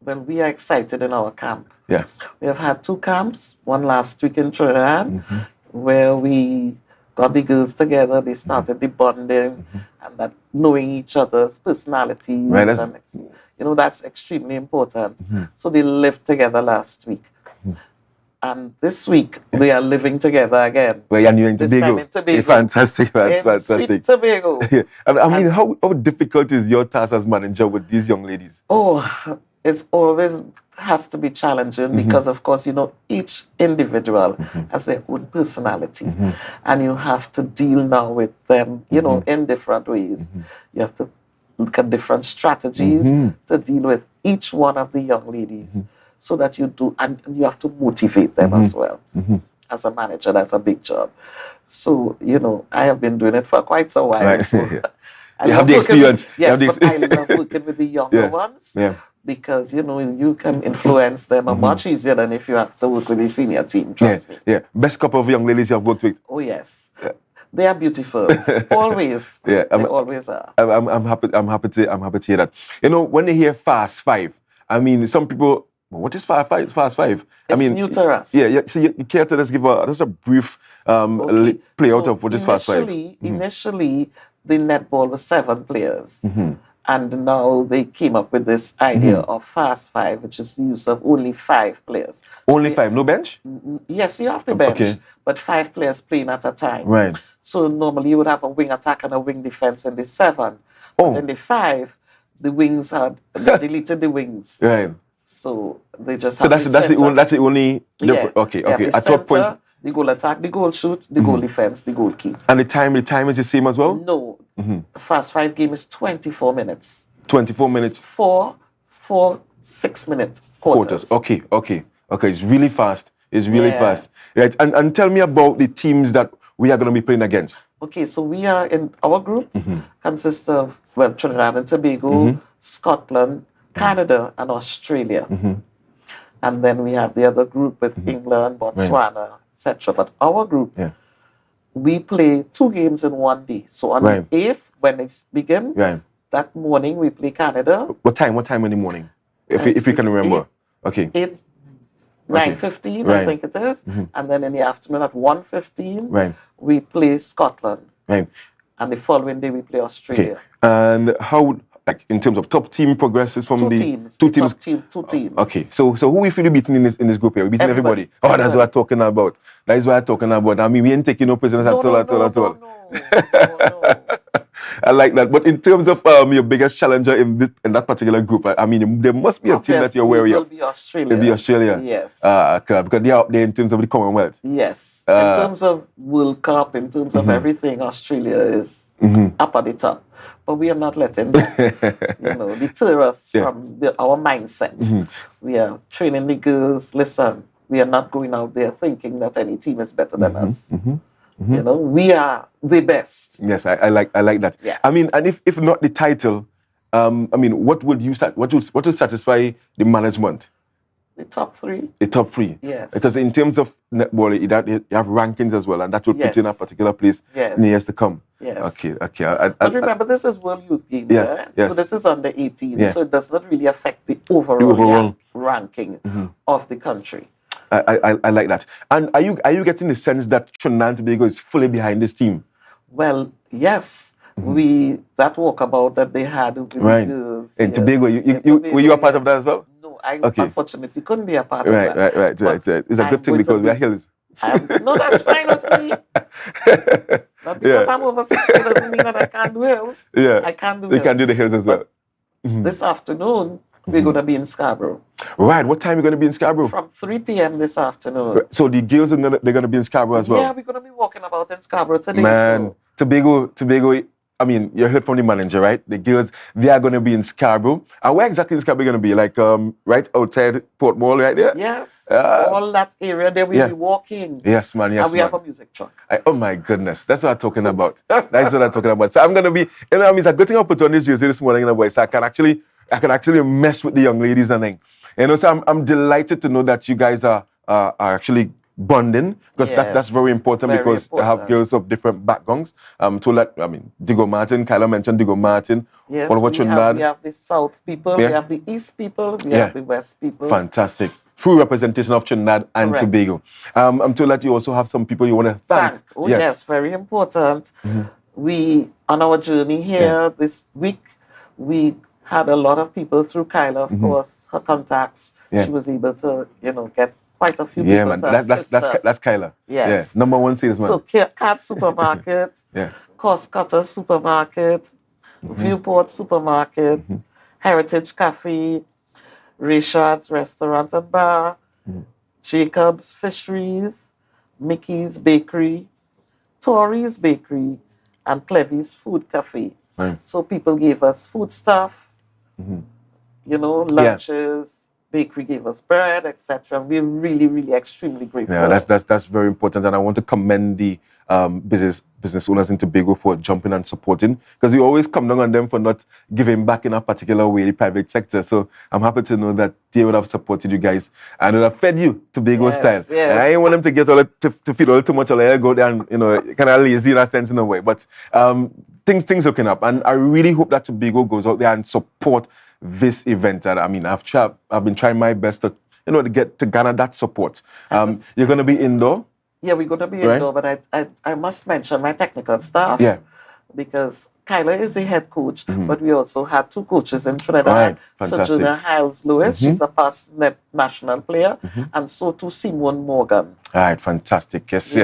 Well, we are excited in our camp. Yeah. We have had 2 camps, one last week in Trinidad, where we got the girls together. They started the bonding and that knowing each other's personalities. Right, and that's extremely important. So they lived together last week. And this week, we are living together again. Well, you're new in This Tobago. time in Tobago. Fantastic, In fantastic. sweet Tobago. Yeah. And I mean, how difficult is your task as manager with these young ladies? Oh, it's always has to be challenging because, of course, each individual has their own personality. And you have to deal now with them, in different ways. You have to look at different strategies to deal with each one of the young ladies so that you do, and you have to motivate them as well. As a manager, that's a big job. So, I have been doing it for quite a while. Right. So You have the experience. Yes, but I love working with the younger ones. Yeah. because you can influence them much easier than if you have to work with the senior team. Trust me. Yeah. Best couple of young ladies you have worked with. Oh yes, they are beautiful. Always. Yeah, they always are. I'm happy to hear that. When they hear Fast Five, I mean, some people. What is Fast Five? Fast Five. It's new to us. Yeah. So you care to just give just a brief play out of what is Fast Five? Initially, the netball was 7 players. And now they came up with this idea of Fast Five, which is the use of only 5 players. Only 5, no bench? Yes, you have the bench, but 5 players playing at a time. Right. So normally you would have a wing attack and a wing defense in the 7. But in the 5, the wings they deleted the wings. Right. So they just have that's the only yeah. Okay. At what point? The goal attack, the goal shoot, the goal defense, the goal keep. And the time is the same as well? No. The Fast 5 game is 24 minutes. 24 minutes. 4 6-minute quarters. Okay. It's really fast. It's really fast. Right. And tell me about the teams that we are going to be playing against. Okay, so we are in our group consists of Trinidad and Tobago, Scotland, Canada, and Australia. And then we have the other group with England, Botswana, etc. But our group, we play 2 games in one day. So on the 8th, when they begin, that morning we play Canada. What time in the morning? If you can remember. 9:15, I think it is. And then in the afternoon at 1:15, we play Scotland. Right. And the following day we play Australia. Okay. And how, like in terms of top team progresses from 2 teams. Two teams. Two teams. Okay. So who we feel beating in this group here? We're beating everybody. Oh, that's what I'm talking about. That is what I'm talking about. I mean, we ain't taking no prisoners at all. No. I like that. But in terms of your biggest challenger in that particular group, I mean, there must be a team that you're wary of. It will be Australia. It'll be Australia. Yes. Because they're up there in terms of the Commonwealth. Yes. In terms of World Cup, in terms of everything, Australia is up at the top. But we are not letting that deter us from our mindset. We are training the girls. Listen, we are not going out there thinking that any team is better than us. We are the best. Yes, I like that. Yes. I mean, and if not the title, I mean, what would satisfy the management? The top 3. The top 3. Yes. Because in terms of netball, you have rankings as well, and that will put you in a particular place in the years to come. Yes. Okay. But remember, this is World Youth Games. Yes. So this is under 18. So it does not really affect the overall ranking of the country. I like that. And are you getting the sense that Trinidad and Tobago is fully behind this team? Well, yes. That walkabout that they had with the girls. In Tobago, were you a part of that as well? No, I unfortunately couldn't be a part of that. Right. It's a good thing because we are hills. No, that's fine with me. Not because I'm over 60 doesn't mean that I can't do hills. Yeah. I can't do hills. You can do the hills as well. This afternoon, we're going to be in Scarborough. Right. What time are you going to be in Scarborough? From 3 p.m. this afternoon. So the girls they're going to be in Scarborough as well? Yeah, we're going to be walking about in Scarborough today. Man, Tobago, I mean, you heard from the manager, right? The girls, they are going to be in Scarborough. And where exactly is Scarborough going to be? Like right outside Port Mall right there? Yes. All that area there we'll be walking. Yes, man. And we have a music truck. Oh my goodness. That's what I'm talking about. That's what I'm talking about. So I'm going to be, I mean, it's a good thing I put on this jersey this morning, so I can actually mess with the young ladies and things. So I'm delighted to know that you guys are actually bonding, because that's very important, because I have girls of different backgrounds. Digo Martin, Kyla mentioned Digo Martin. Yes, we have the South people, we have the East people, we have the West people. Fantastic. Full representation of Trinidad and Tobago. I'm told that you also have some people you want to thank. Oh yes, very important. We, on our journey here this week, we had a lot of people through Kyla, of course, her contacts. She was able to, get quite a few people. Yeah, man, that's Kyla. Yes. Yeah. Number 1 salesman. So Cat Supermarket, Cost Cutter Supermarket, Viewport Supermarket, Heritage Cafe, Richard's Restaurant and Bar, Jacob's Fisheries, Mickey's Bakery, Tory's Bakery, and Clevy's Food Cafe. Right. So people gave us food stuff, lunches. Bakery gave us bread, etc. We're really, really extremely grateful. Yeah, that's very important, and I want to commend the business owners in Tobago for jumping and supporting, because we always come down on them for not giving back in a particular way, the private sector. So I'm happy to know that they would have supported you guys and would have fed you Tobago style. Yes. And I didn't want them to get to feed all too much or go there and kind of lazy in that sense in a way. But things looking up, and I really hope that Tobago goes out there and support this event. And I mean, I've been trying my best to to garner that support. You're going to be indoor. Yeah, we're going to be indoor, but I must mention my technical staff. Yeah. Because Kyla is the head coach, but we also had 2 coaches in Trinidad. Right, fantastic. So Junior Hiles-Lewis, she's a past national player, and so too Simone Morgan. All right, fantastic. Yes.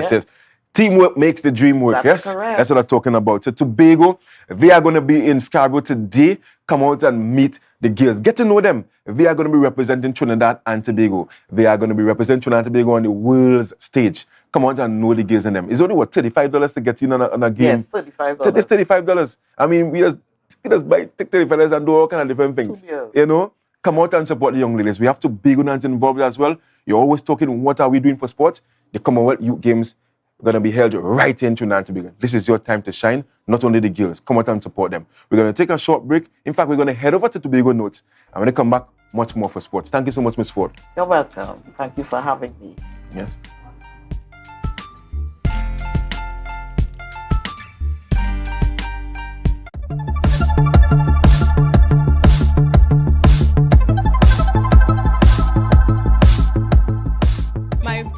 Teamwork makes the dream work. That's yes, correct. That's what I'm talking about. So Tobago, they are going to be in Scarborough today. Come out and meet the girls. Get to know them. They are going to be representing Trinidad and Tobago. They are going to be representing Trinidad and Tobago on the world's stage. Come out and know the girls in them. It's only, $35 to get in on a game? Yes, $35. It's $35. I mean, we just buy $35 and do all kind of different things. 2 years. You know? Come out and support the young ladies. We have Tobago involved as well. You're always talking, what are we doing for sports? The Commonwealth Youth Games going to be held right in Trinidad and Tobago. This is your time to shine, not only the girls. Come out and support them. We're going to take a short break. In fact, we're going to head over to Tobago Notes. I'm going to come back much more for sports. Thank you so much, Ms. Ford. You're welcome. Thank you for having me. Yes.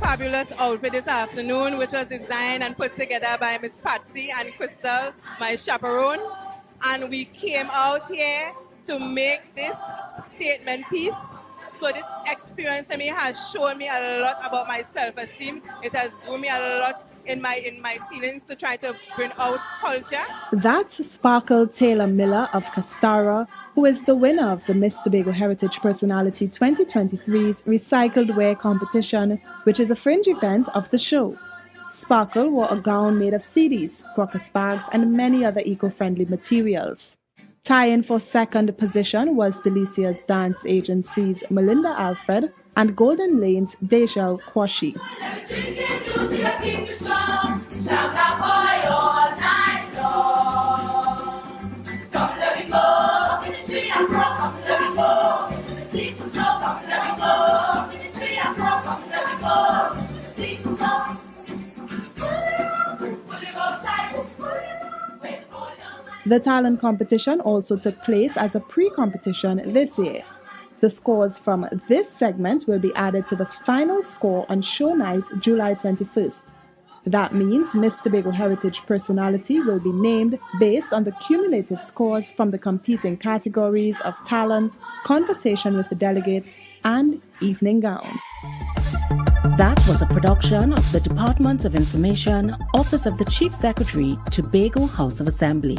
Fabulous outfit this afternoon, which was designed and put together by Miss Patsy and Crystal, my chaperone. And we came out here to make this statement piece. So this experience to me has shown me a lot about my self-esteem. It has grown me a lot in my feelings to try to bring out culture. That's Sparkle Taylor Miller of Castara, who is the winner of the Miss Tobago Heritage Personality 2023's Recycled Wear competition, which is a fringe event of the show. Sparkle wore a gown made of CDs, crocus bags, and many other eco-friendly materials. Tie-in for second position was Delicia's Dance Agency's Melinda Alfred and Golden Lane's Dejal Kwashi. The talent competition also took place as a pre-competition this year. The scores from this segment will be added to the final score on show night, July 21st. That means Miss Tobago Heritage Personality will be named based on the cumulative scores from the competing categories of talent, conversation with the delegates, and evening gown. That was a production of the Department of Information, Office of the Chief Secretary, Tobago House of Assembly.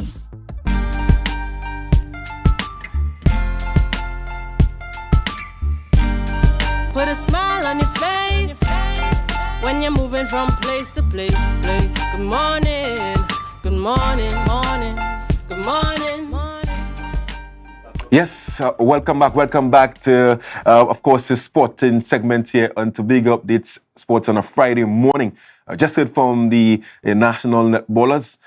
Put a smile on your face when you're moving from place to place. Good morning, good morning, morning, good morning, morning. Yes, welcome back to, of course, the sporting segment here on Tobago Updates Sports on a Friday morning. Just heard from the national netballers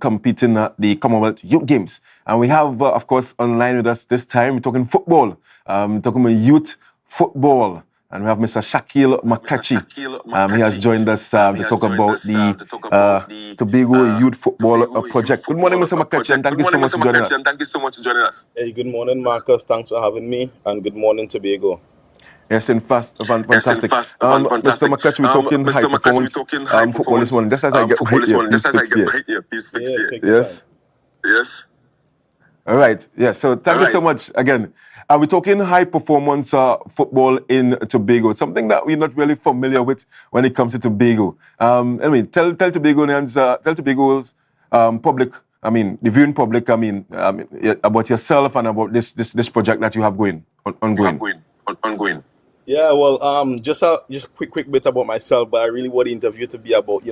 competing at the Commonwealth Youth Games. And we have, of course, online with us this time, we're talking football, talking about youth football. And we have Mr. Shakil McClatchy. He has joined us to talk about the Tobago Youth Football Project. Good morning, Mr. McClatchy, and thank you so much for joining us. Hey, good morning, Marcus. Thanks for having me, and good morning, Tobago. Yes, fantastic. Mr. McClatchy, we're talking high performance football this morning. Just as I get right here, please fix it. Yes? Yes. All right. Yeah, so thank you so much again. We're talking high-performance football in Tobago, something that we're not really familiar with when it comes to Tobago. Tell Tobagonians, tell Tobago's public, the viewing public, about yourself and about this project that you have ongoing. Yeah, well, just a quick bit about myself, but I really want the interview to be about,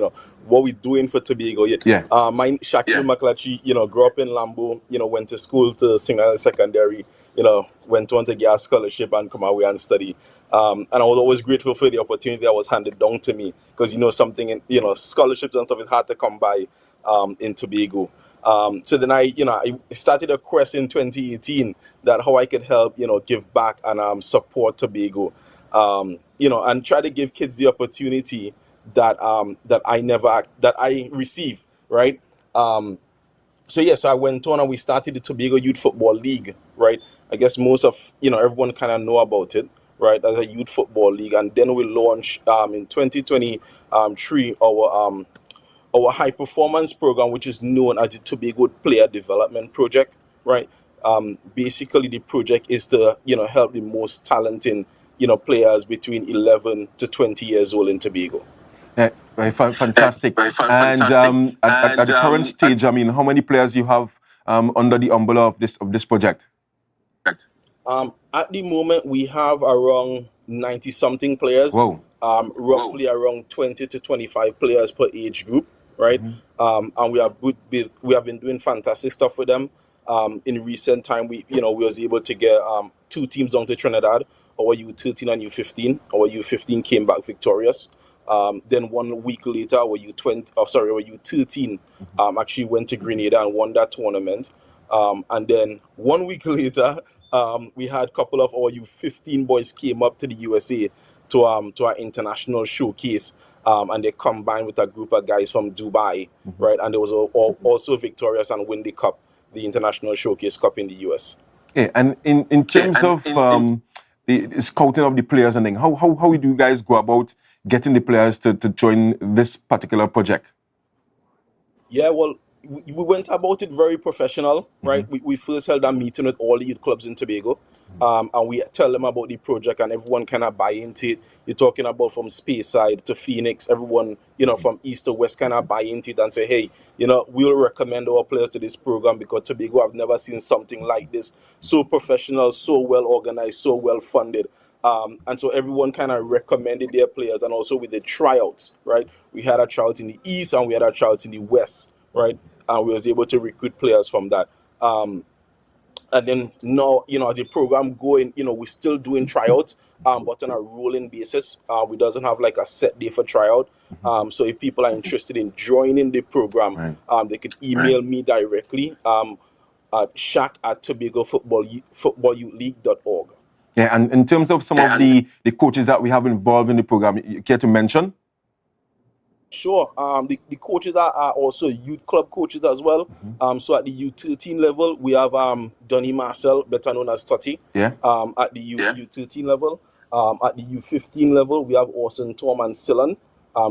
what we're doing for Tobago. My Shakil McClatchy, grew up in Lambo, went to school to Single Secondary, went on to get a scholarship and come away and study. And I was always grateful for the opportunity that was handed down to me because, something in, scholarships and stuff is hard to come by in Tobago. So then I started a quest in 2018 that how I could help, give back and support Tobago, and try to give kids the opportunity that I received, right? So I went on and we started the Tobago Youth Football League, right? I guess most of everyone kind of know about it, right? As a youth football league, and then we launched in 2023 our high performance program, which is known as the Tobago Player Development Project, right? Basically, the project is to help the most talented players between 11 to 20 years old in Tobago. Yeah, fantastic. And at the current stage, I mean, how many players you have under the umbrella of this project? At the moment, we have around 90-something players. Wow. Roughly around 20 to 25 players per age group, right? And we have been doing fantastic stuff with them. In recent time, we was able to get 2 teams down to Trinidad. Our U13 and U15. Our U15 came back victorious. Then 1 week later, our U13 actually went to Grenada and won that tournament. And then 1 week later, we had a couple of our U15 boys came up to the USA to our international showcase, and they combined with a group of guys from Dubai, right? And they was also victorious and win the cup, the international showcase cup in the US. Yeah, and in terms of the scouting of the players and things, how do you guys go about getting the players to join this particular project? Yeah, well, we went about it very professional, right? We first held a meeting with all the youth clubs in Tobago, and we tell them about the project, and everyone kind of buy into it. You're talking about from Speyside to Phoenix, everyone, from east to west kind of buy into it and say, hey, we'll recommend our players to this program because Tobago, I've never seen something like this. So professional, so well organized, so well funded. And so everyone kind of recommended their players, and also with the tryouts, right? We had a tryout in the east and we had a tryout in the west, right? And we was able to recruit players from that. And then now, as the program going, we're still doing tryouts, but on a rolling basis. We doesn't have like a set day for tryout. So if people are interested in joining the program, they could email me directly at shack@tobagofootballyouthleague.org. Yeah, and in terms of some of the coaches that we have involved in the program, you care to mention? Sure. The coaches are also youth club coaches as well. So at the U13 level, we have Donny Marcel, better known as Totti. Yeah. At the U13 level. At the U15 level, we have Orson, Tom, and Silan.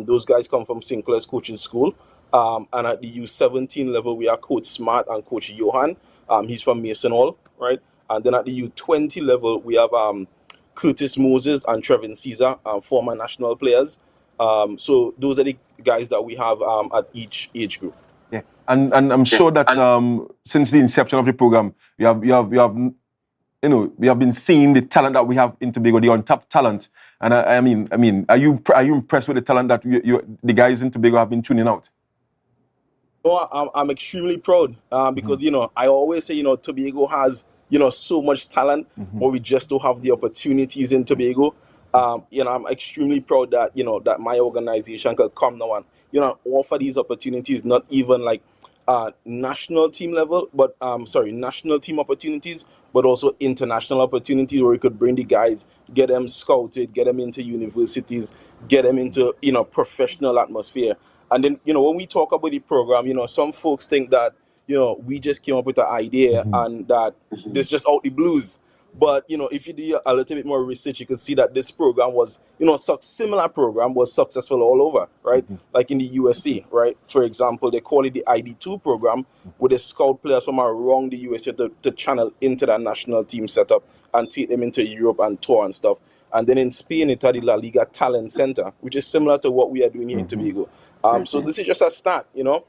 Those guys come from Sinclair's coaching school. And at the U17 level, we have Coach Smart and Coach Johan. He's from Mason Hall, right? And then at the U20 level, we have Curtis Moses and Trevin Caesar, former national players. So those are the guys that we have at each age group. Yeah, and I'm sure that since the inception of the program, we have been seeing the talent that we have in Tobago, the untapped talent. And I mean, are you impressed with the talent that the guys in Tobago have been tuning out? Oh, I'm extremely proud because I always say Tobago has so much talent, but we just don't have the opportunities in Tobago. I'm extremely proud that that my organization could come now and offer these opportunities, not even like national team level, but national team opportunities, but also international opportunities where we could bring the guys, get them scouted, get them into universities, get them into professional atmosphere. And then when we talk about the program, some folks think that we just came up with the idea and that this just out the blues. But if you do a little bit more research, you can see that this program was, similar program was successful all over, right? Like in the USA, right? For example, they call it the ID2 program, where they scout players from around the USA to channel into that national team setup and take them into Europe and tour and stuff. And then in Spain, it had the La Liga Talent Center, which is similar to what we are doing here in Tobago. So this is just a start, and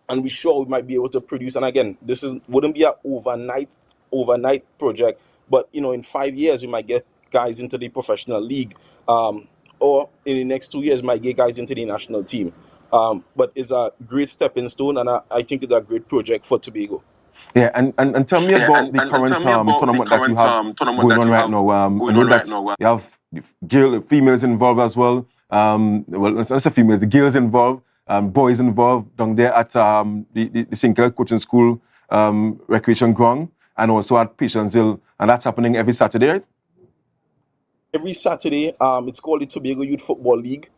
we're sure we might be able to produce. And again, this wouldn't be an overnight project, but in 5 years we might get guys into the professional league, or in the next 2 years might get guys into the national team. But it's a great stepping stone, and I think it's a great project for Tobago. Yeah, and tell me about the current tournament that you have going on right now. I know that you have females involved as well. Well, let's not say females, the girls involved, boys involved down there at the Sinclair Coaching School recreation ground, and also at Patience Hill, and that's happening every Saturday, right? Every Saturday, it's called the Tobago Youth Football League.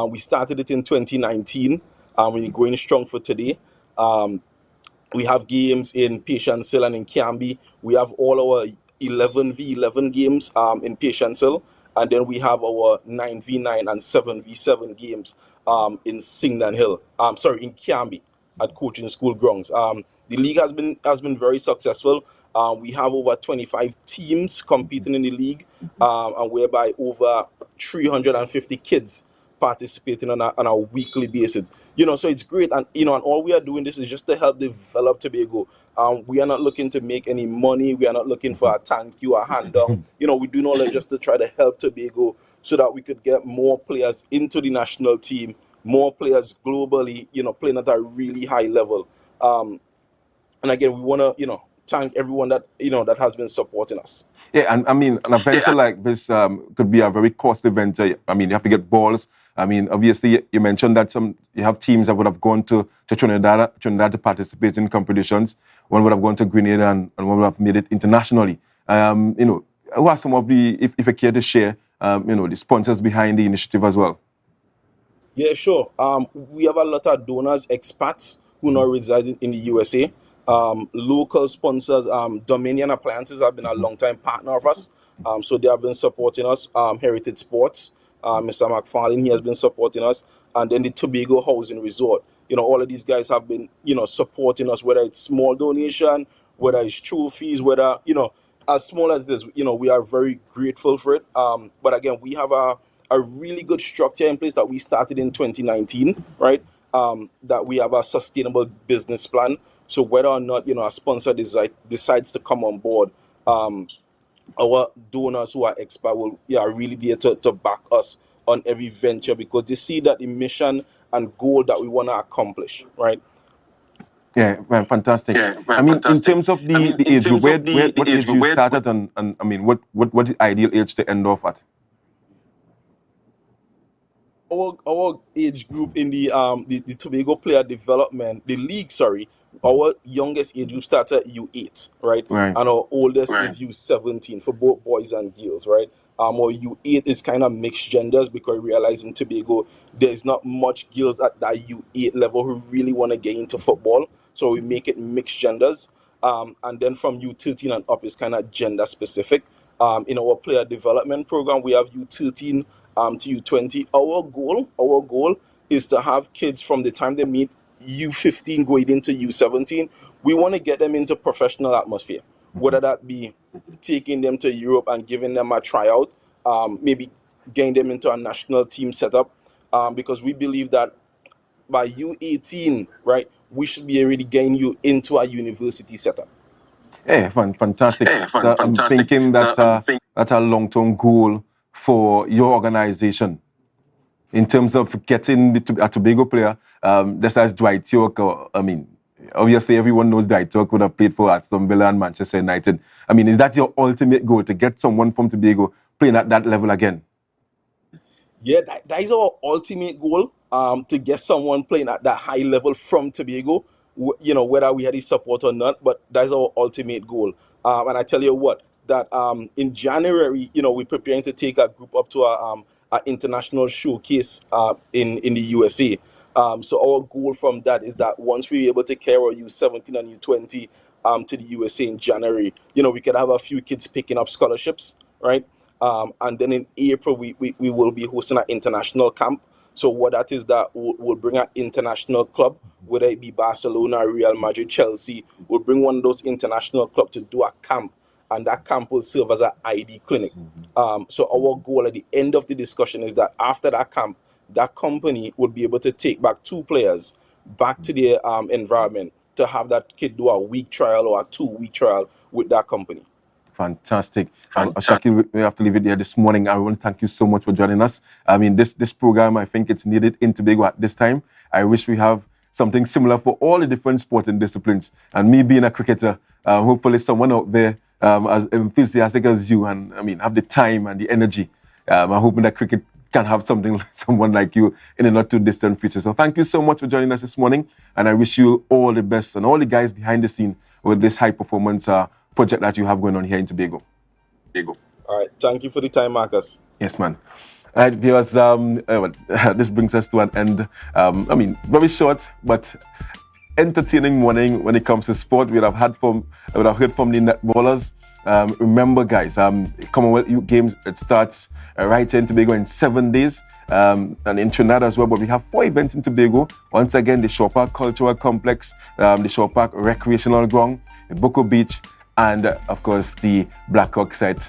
We started it in 2019. We're going strong for today. We have games in Patience Hill and in Canby. We have all our 11v11 games in Patience Hill. And then we have our 9v9 and 7v7 games in Singdan Hill. In Canby at Coaching School grounds. The league has been very successful. We have over 25 teams competing in the league, and whereby over 350 kids participating on a weekly basis. So it's great, and and all we are doing this is just to help develop Tobago. We are not looking to make any money. We are not looking for a thank you, a handout. We're doing all that just to try to help Tobago so that we could get more players into the national team, more players globally, playing at a really high level. And again, we want to, thank everyone that that has been supporting us. Yeah, and I mean, an adventure like this could be a very costly venture. I mean, you have to get balls. I mean, obviously, you mentioned that you have teams that would have gone to Trinidad to participate in competitions. One would have gone to Grenada, and one would have made it internationally. Who are some of the, if you care to share, the sponsors behind the initiative as well? Yeah, sure. We have a lot of donors, expats who now reside in the USA. Local sponsors, Dominion Appliances have been a long-time partner of us. So they have been supporting us. Heritage Sports, Mr. McFarlane, he has been supporting us. And then the Tobago Housing Resort. All of these guys have been, supporting us, whether it's small donation, whether it's trophies, whether, as small as it is, we are very grateful for it. But again, we have a really good structure in place that we started in 2019, right? That we have a sustainable business plan. So whether or not, a sponsor decides to come on board, our donors who are expert will really be able to back us on every venture, because they see that the mission and goal that we want to accomplish, right? Yeah, well, fantastic. I mean, in terms of the age group, what age you started, and I mean, what's the ideal age to end off at? Our age group in the Tobago Player Development, the league, our youngest age group started at U8, right? And our oldest is U17 for both boys and girls, right? Our U8 is kind of mixed genders, because we realize in Tobago there's not much girls at that U8 level who really want to get into football, so we make it mixed genders. And then from U13 and up is kind of gender specific. In our player development program, we have U13 to U20. Our goal is to have kids from the time they meet U15 going into U17. We want to get them into professional atmosphere, whether that be taking them to Europe and giving them a tryout, maybe getting them into a national team setup, because we believe that by U18, right, we should be already getting you into a university setup. Yeah, fantastic. So I'm thinking that's a long-term goal for your organization in terms of getting a Tobago player. Just as Dwight York, I mean, obviously everyone knows Dwight York would have played for Aston Villa and Manchester United. I mean, is that your ultimate goal, to get someone from Tobago playing at that level again? Yeah, that is our ultimate goal, to get someone playing at that high level from Tobago, whether we had his support or not, but that's our ultimate goal. And I tell you what, that in January, we're preparing to take a group up to our international showcase in the USA. So our goal from that is that once we're able to carry our U17 and U20 to the USA in January, we could have a few kids picking up scholarships, right? And then in April, we will be hosting an international camp. So what that is, that we'll bring an international club, whether it be Barcelona, Real Madrid, Chelsea. We'll bring one of those international clubs to do a camp, and that camp will serve as an ID clinic. So our goal at the end of the discussion is that after that camp, that company will be able to take back 2 players back to their environment to have that kid do a week trial or a 2-week trial with that company. Fantastic. Shakil, we have to leave it there this morning. I want to thank you so much for joining us. I mean, this program, I think it's needed in Tobago at this time. I wish we have something similar for all the different sporting disciplines. And me being a cricketer, hopefully someone out there as enthusiastic as you and have the time and the energy. I'm hoping that cricket can have someone like you in a not too distant future. So thank you so much for joining us this morning, and I wish you all the best and all the guys behind the scene with this high performance project that you have going on here in Tobago. All right, thank you for the time, Marcus. Yes, man. All right, viewers, this brings us to an end. Very short, but entertaining morning when it comes to sport. We would have heard from the netballers. Remember, guys, Commonwealth Games, it starts right here in Tobago in 7 days, and in Trinidad as well. But we have 4 events in Tobago. Once again, the Shore Park Cultural Complex, the Shore Park Recreational Ground, the Boko Beach, and of course the Blackhawk site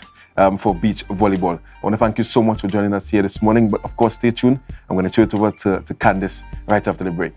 for beach volleyball. I want to thank you so much for joining us here this morning. But of course, stay tuned. I'm going to turn it over to Candice right after the break.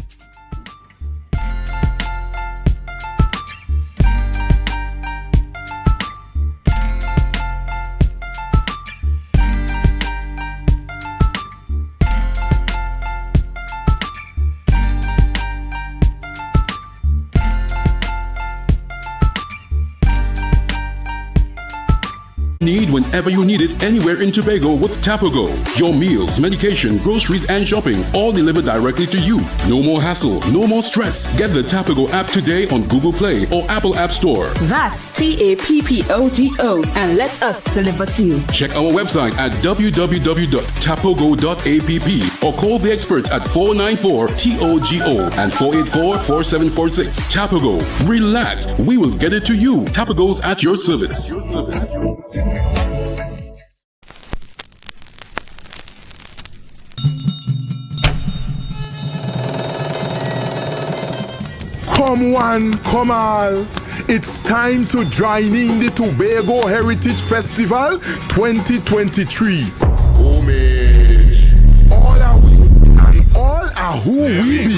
Need whenever you need it, anywhere in Tobago with Tobago. Your meals, medication, groceries, and shopping all delivered directly to you. No more hassle, no more stress. Get the Tobago app today on Google Play or Apple App Store. That's TAPPOGO, and let us deliver to you. Check our website at www.tapogo.app or call the experts at 494-TOGO and 484-4746. Tobago. Relax. We will get it to you. Tobago's at your service. Come one, come all. It's time to join in the Tobago Heritage Festival 2023. Homage. All are we and all are who we be.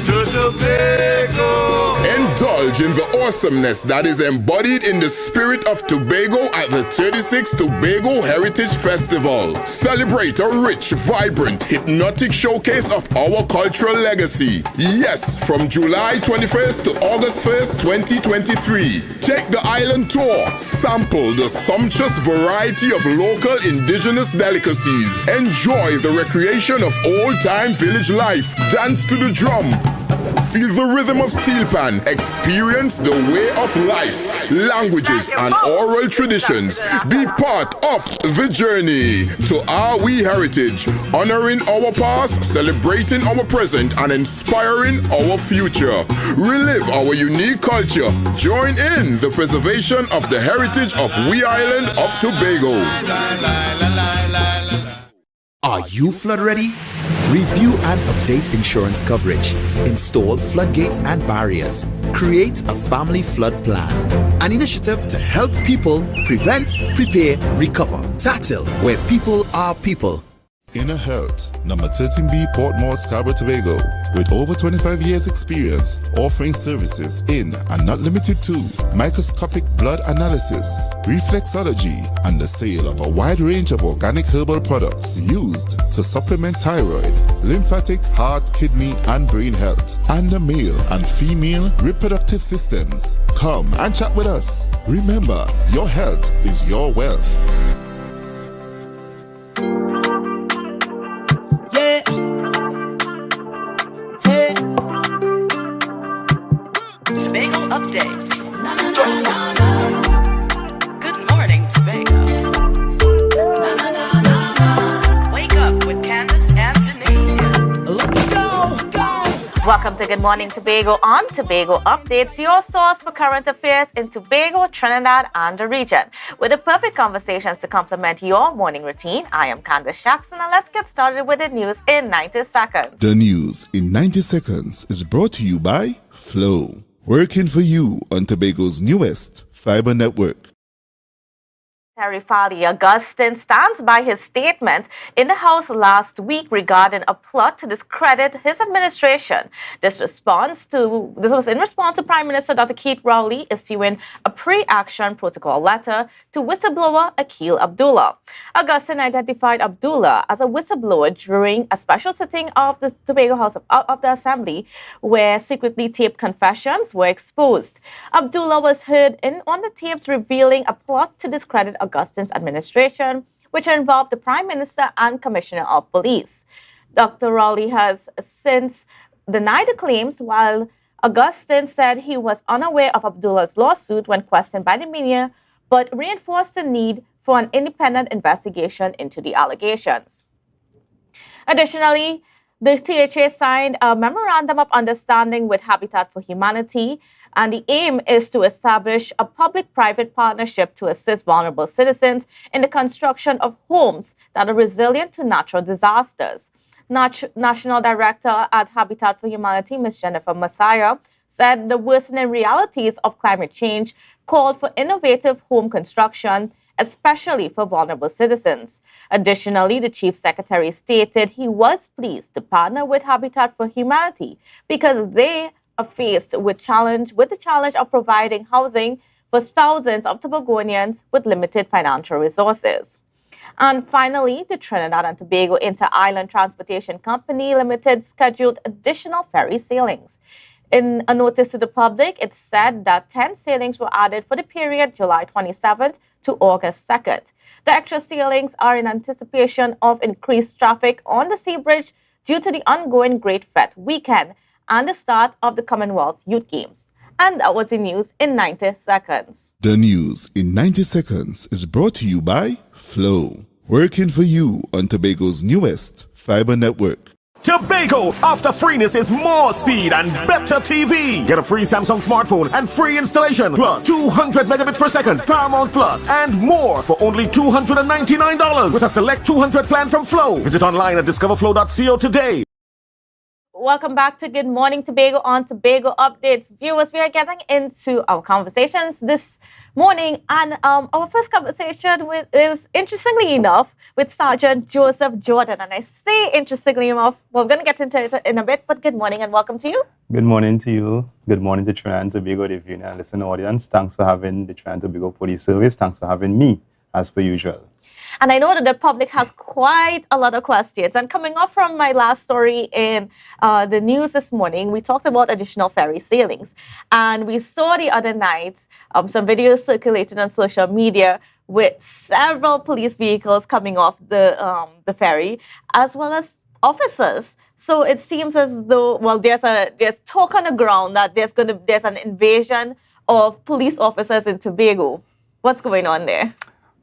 To Tobago. Indulge in the awesomeness that is embodied in the spirit of Tobago at the 36th Tobago Heritage Festival. Celebrate a rich, vibrant, hypnotic showcase of our cultural legacy. Yes, from July 21st to August 1st, 2023. Take the island tour. Sample the sumptuous variety of local indigenous delicacies. Enjoy the recreation of old-time village life. Dance to the drum. Feel the rhythm of steel pan. Experience the way of life, languages, and oral traditions. Be part of the journey to our heritage, honoring our past, celebrating our present, and inspiring our future. Relive our unique culture. Join in the preservation of the heritage of we island of Tobago. Are you flood ready? Review and update insurance coverage. Install floodgates and barriers. Create a family flood plan. An initiative to help people prevent, prepare, recover. TATIL, where people are people. Inner Health, number 13B Portmore, Scarborough, Tobago, with over 25 years experience offering services in and not limited to microscopic blood analysis, reflexology, and the sale of a wide range of organic herbal products used to supplement thyroid, lymphatic, heart, kidney, and brain health, and the male and female reproductive systems. Come and chat with us. Remember, your health is your wealth. Tobago updates. Good morning, Tobago. Wake up with Candace and Denise. Let's go. Welcome to Good Morning Tobago on Tobago Updates, your source for current affairs in Tobago, Trinidad, and the region. With the perfect conversations to complement your morning routine, I am Candace Jackson, and let's get started with the news in 90 seconds. The news in 90 seconds is brought to you by Flow, working for you on Tobago's newest fiber network. Secretary Fali Augustine stands by his statement in the House last week regarding a plot to discredit his administration. This was in response to Prime Minister Dr. Keith Rowley issuing a pre-action protocol letter to whistleblower Akil Abdullah. Augustine identified Abdullah as a whistleblower during a special sitting of the Tobago House of the Assembly, where secretly taped confessions were exposed. Abdullah was heard on the tapes revealing a plot to discredit Augustine's administration, which involved the Prime Minister and Commissioner of Police. Dr. Rowley has since denied the claims, while Augustine said he was unaware of Abdullah's lawsuit when questioned by the media, but reinforced the need for an independent investigation into the allegations. Additionally, the THA signed a memorandum of understanding with Habitat for Humanity, and the aim is to establish a public-private partnership to assist vulnerable citizens in the construction of homes that are resilient to natural disasters. National Director at Habitat for Humanity, Ms. Jennifer Messiah, said the worsening realities of climate change called for innovative home construction, especially for vulnerable citizens. Additionally, the Chief Secretary stated he was pleased to partner with Habitat for Humanity because they are faced with the challenge of providing housing for thousands of Tobagonians with limited financial resources. And finally, the Trinidad and Tobago Inter-Island Transportation Company Limited scheduled additional ferry sailings. In a notice to the public, it said that 10 sailings were added for the period July 27th to August 2nd. The extra sailings are in anticipation of increased traffic on the sea bridge due to the ongoing Great Fete weekend and the start of the Commonwealth Youth Games. And that was the news in 90 seconds. The news in 90 seconds is brought to you by Flow, working for you on Tobago's newest fiber network. Tobago, after freeness is more speed and better TV. Get a free Samsung smartphone and free installation, plus 200 megabits per second, Paramount Plus, and more for only $299 with a select 200 plan from Flow. Visit online at discoverflow.co today. Welcome back to Good Morning Tobago on Tobago Updates. Viewers, we are getting into our conversations this morning, and our first conversation is, interestingly enough, with Sergeant Joseph Jordan. And I say interestingly enough, we're going to get into it in a bit, but good morning and welcome to you. Good morning to you. Good morning to Trinidad and Tobago, the viewing and listening audience. Thanks for having the Trinidad and Tobago Police Service. Thanks for having me, as per usual. And I know that the public has quite a lot of questions. And coming off from my last story in the news this morning, we talked about additional ferry sailings. And we saw the other night some videos circulating on social media with several police vehicles coming off the ferry, as well as officers. So it seems as though, well, there's talk on the ground that there's an invasion of police officers in Tobago. What's going on there?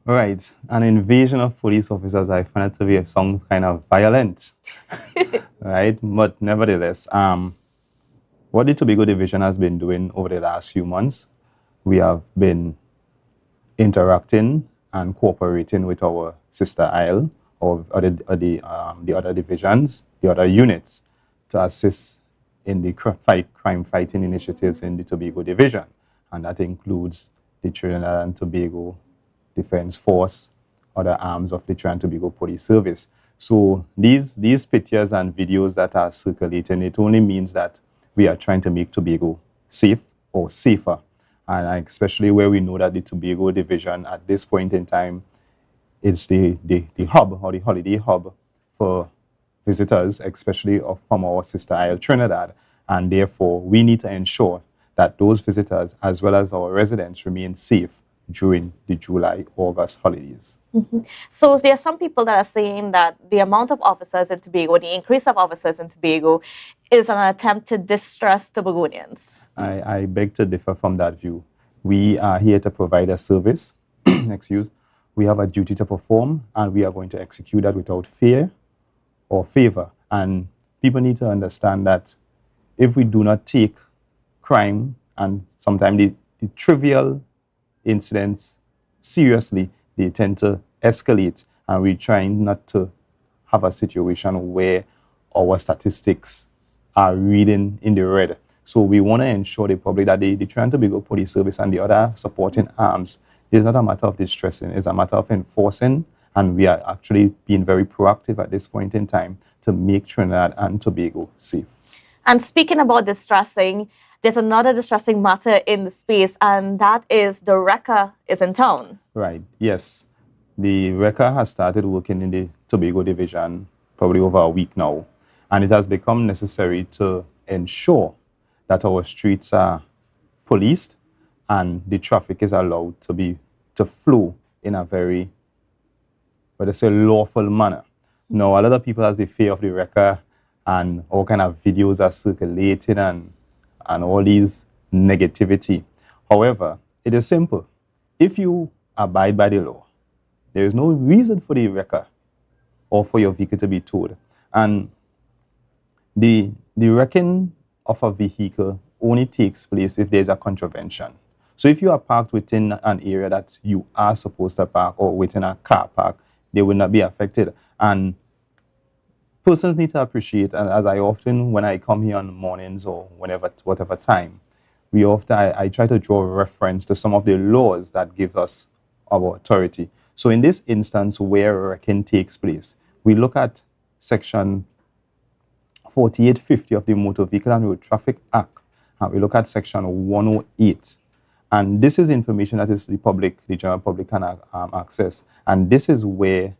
Right. An invasion of police officers, I find it to be some kind of violent. Right? But nevertheless, what the Tobago Division has been doing over the last few months, we have been interacting and cooperating with our sister isle or the other divisions, the other units, to assist in the crime fighting initiatives in the Tobago Division. And that includes the Trinidad and Tobago Defense Force, other arms of the Trinidad and Tobago Police Service. So these pictures and videos that are circulating, it only means that we are trying to make Tobago safe or safer. And especially where we know that the Tobago Division at this point in time is the hub or the holiday hub for visitors, especially from our sister isle Trinidad. And therefore, we need to ensure that those visitors as well as our residents remain safe during the July-August holidays. Mm-hmm. So there are some people that are saying that the amount of officers in Tobago, the increase of officers in Tobago, is an attempt to distress Tobagonians. I beg to differ from that view. We are here to provide a service. We have a duty to perform, and we are going to execute that without fear or favor. And people need to understand that if we do not take crime and sometimes the trivial incidents seriously, they tend to escalate, and we're trying not to have a situation where our statistics are reading in the red. So we want to ensure the public that the Trinidad and Tobago Police Service and the other supporting arms It's not a matter of distressing, it's a matter of enforcing, and we are actually being very proactive at this point in time to make Trinidad and Tobago safe. And speaking about distressing, there's another distressing matter in the space, and that is the wrecker is in town. Right, yes. The wrecker has started working in the Tobago division probably over a week now, and it has become necessary to ensure that our streets are policed and the traffic is allowed to flow in a very, let's say, lawful manner. Now, a lot of people has the fear of the wrecker, and all kind of videos are circulating and all these negativity. However, it is simple. If you abide by the law, there is no reason for the wrecker or for your vehicle to be towed. And the wrecking of a vehicle only takes place if there's a contravention. So if you are parked within an area that you are supposed to park or within a car park, they will not be affected. And persons need to appreciate, and as I often, when I come here on mornings or whatever time, I try to draw reference to some of the laws that give us our authority. So in this instance where wrecking takes place, we look at section 4850 of the Motor Vehicle and Road Traffic Act, and we look at section 108. And this is information that is the general public can access. And this is where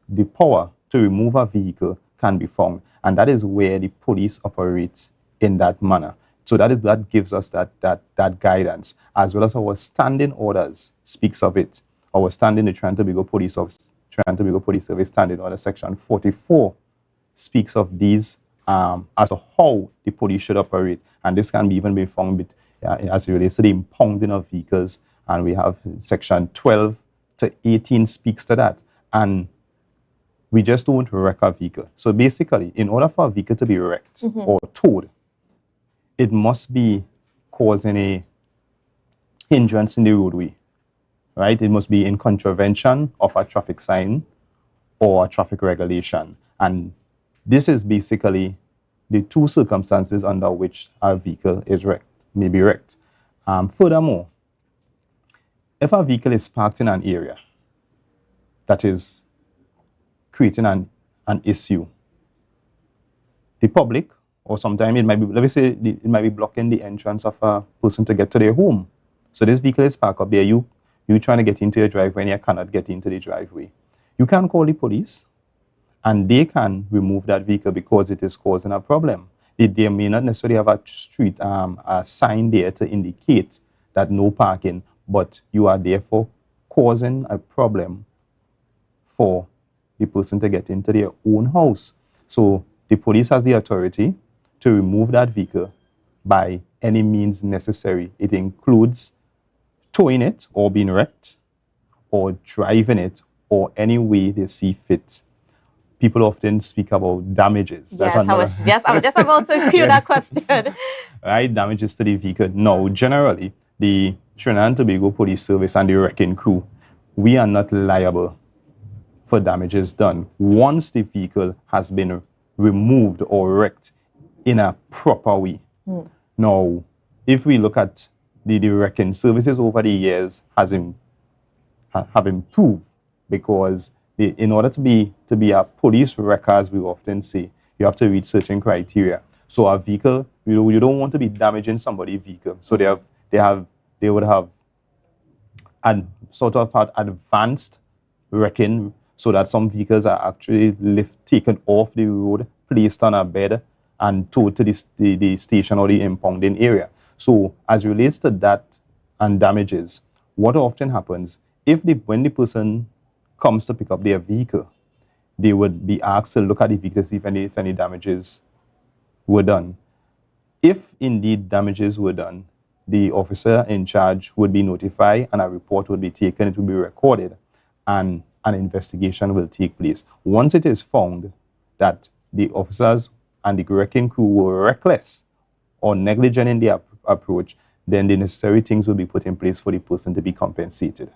the power to remove a vehicle can be found. And that is where the police operates in that manner. So that gives us that guidance, as well as our standing orders speaks of it. Our standing, the Tobago Police Service Standing Order Section 44 speaks of these as to how the police should operate. And this can even be found as it relates to the impounding of vehicles. And we have Section 12 to 18 speaks to that. And we just don't wreck a vehicle. So basically, in order for a vehicle to be wrecked or towed, it must be causing a hindrance in the roadway, right? It must be in contravention of a traffic sign or a traffic regulation. And this is basically the two circumstances under which a vehicle is may be wrecked. Furthermore, if a vehicle is parked in an area that is creating an issue, the public, or sometimes it might be, let me say, it might be blocking the entrance of a person to get to their home. So this vehicle is parked up there. You trying to get into your driveway and you cannot get into the driveway. You can call the police and they can remove that vehicle because it is causing a problem. They may not necessarily have a sign there to indicate that no parking, but you are therefore causing a problem for the person to get into their own house. So the police has the authority to remove that vehicle by any means necessary. It includes towing it or being wrecked or driving it or any way they see fit. People often speak about damages. Yes, I was just about to cue that question. Right, damages to the vehicle. No, generally, the Trinidad and Tobago Police Service and the wrecking crew, we are not liable for damages done once the vehicle has been removed or wrecked in a proper way. Now, if we look at the wrecking services over the years have improved, because in order to be a police wrecker, as we often say, you have to reach certain criteria. So a vehicle, you don't want to be damaging somebody's vehicle. So they would have had advanced wrecking, so that some vehicles are actually taken off the road, placed on a bed, and towed to the station or the impounding area. So as it relates to that and damages, what often happens, when the person comes to pick up their vehicle, they would be asked to look at the vehicle to see if any damages were done. If indeed damages were done, the officer in charge would be notified and a report would be taken, it will be recorded, and an investigation will take place. Once it is found that the officers and the wrecking crew were reckless or negligent in their approach, then the necessary things will be put in place for the person to be compensated.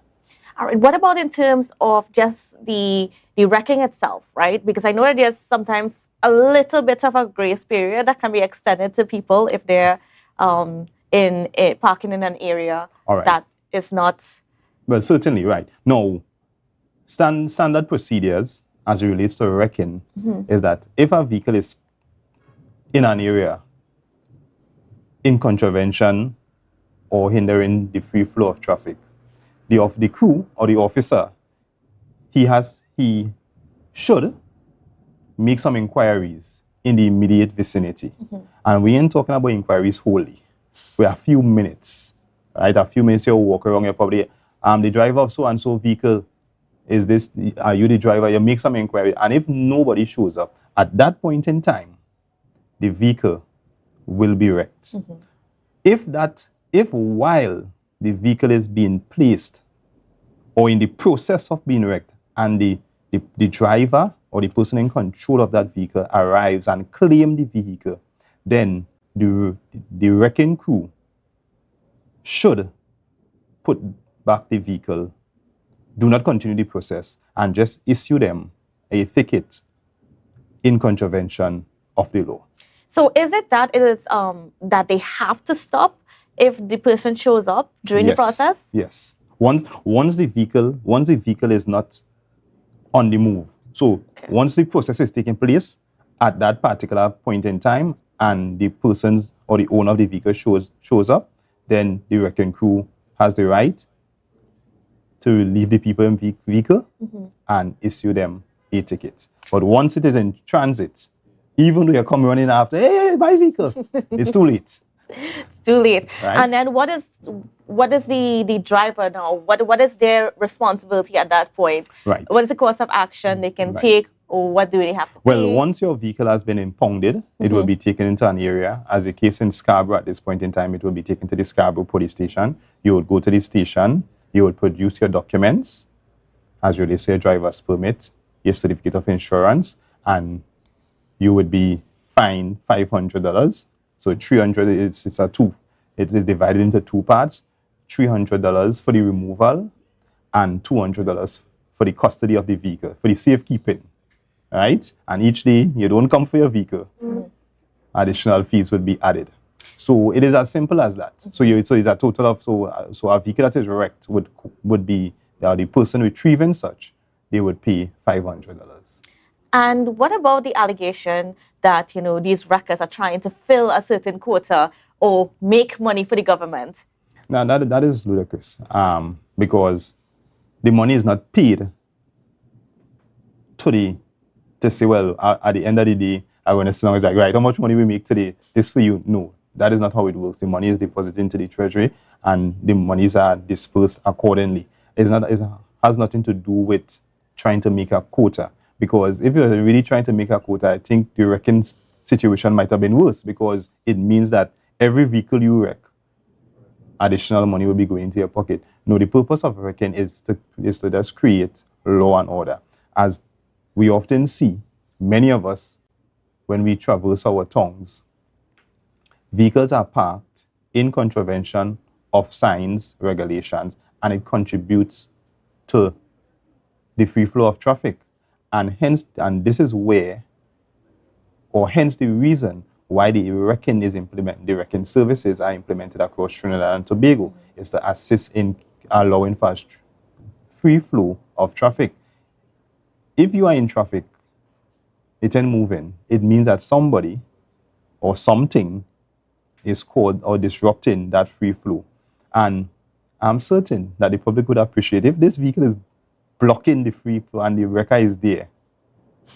All right. What about in terms of just the wrecking itself, right? Because I know that there's sometimes a little bit of a grace period that can be extended to people if they're parking in an area that is not Well, certainly, right. Now, standard procedures as it relates to wrecking is that if a vehicle is in an area in contravention or hindering the free flow of traffic, the crew or the officer, he should make some inquiries in the immediate vicinity. And we ain't talking about inquiries wholly. We're a few minutes, right? A few minutes you walk around, you're probably, the driver of so-and-so vehicle, are you the driver? You make some inquiry. And if nobody shows up, at that point in time, the vehicle will be wrecked. If while the vehicle is being placed or in the process of being wrecked and the driver or the person in control of that vehicle arrives and claims the vehicle, then the wrecking crew should put back the vehicle, do not continue the process, and just issue them a ticket in contravention of the law. So is it that that they have to stop if the person shows up during the process? Yes. Once the vehicle is not on the move. So once the process is taking place at that particular point in time and the person or the owner of the vehicle shows up, then the wrecking crew has the right to leave the people in the vehicle and issue them a ticket. But once it is in transit, even though you come running after, hey, my vehicle, it's too late. It's too late. Right? And then what is the driver now? What is their responsibility at that point? Right. What is the course of action they can take, or what do they have to pay? Well, once your vehicle has been impounded, it will be taken into an area. As a case in Scarborough at this point in time, it will be taken to the Scarborough police station. You would go to the station, you would produce your documents, as you say, your driver's permit, your certificate of insurance, and you would be fined $500. So $300, it is divided into two parts, $300 for the removal and $200 for the custody of the vehicle, for the safekeeping, right? And each day you don't come for your vehicle, additional fees would be added. So it is as simple as that. So it's a total of, so a vehicle that is wrecked would be, the person retrieving such, they would pay $500. And what about the allegation that, these wreckers are trying to fill a certain quota or make money for the government? Now, that is ludicrous because the money is not paid to say, well, at the end of the day, I'm going to sit down and like, right, how much money we make today? This for you. No, that is not how it works. The money is deposited into the treasury and the monies are dispersed accordingly. It has nothing to do with trying to make a quota. Because if you're really trying to make a quota, I think the wrecking situation might have been worse because it means that every vehicle you wreck, additional money will be going into your pocket. No, the purpose of wrecking is to just create law and order. As we often see, many of us, when we traverse our towns, vehicles are parked in contravention of signs, regulations, and it contributes to the free flow of traffic. And this is where, or hence the reason why the wrecking is implemented, the wrecking services are implemented across Trinidad and Tobago, is to assist in allowing for free flow of traffic. If you are in traffic, it ain't moving, it means that somebody or something is caught or disrupting that free flow. And I'm certain that the public would appreciate if this vehicle is blocking the free flow and the wrecker is there.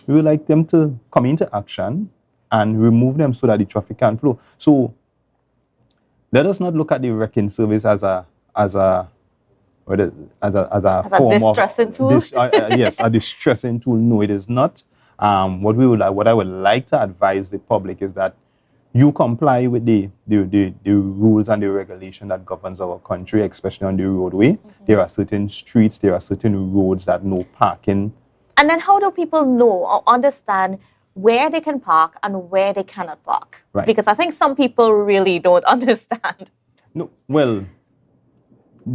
We would like them to come into action and remove them so that the traffic can flow. So let us not look at the wrecking service as a form distressing tool. Yes, a distressing tool. No, it is not. What I would like to advise the public is that you comply with the rules and the regulation that governs our country, especially on the roadway. There are certain streets, there are certain roads that no parking. And then how do people know or understand where they can park and where they cannot park? Right. Because I think some people really don't understand. No, well,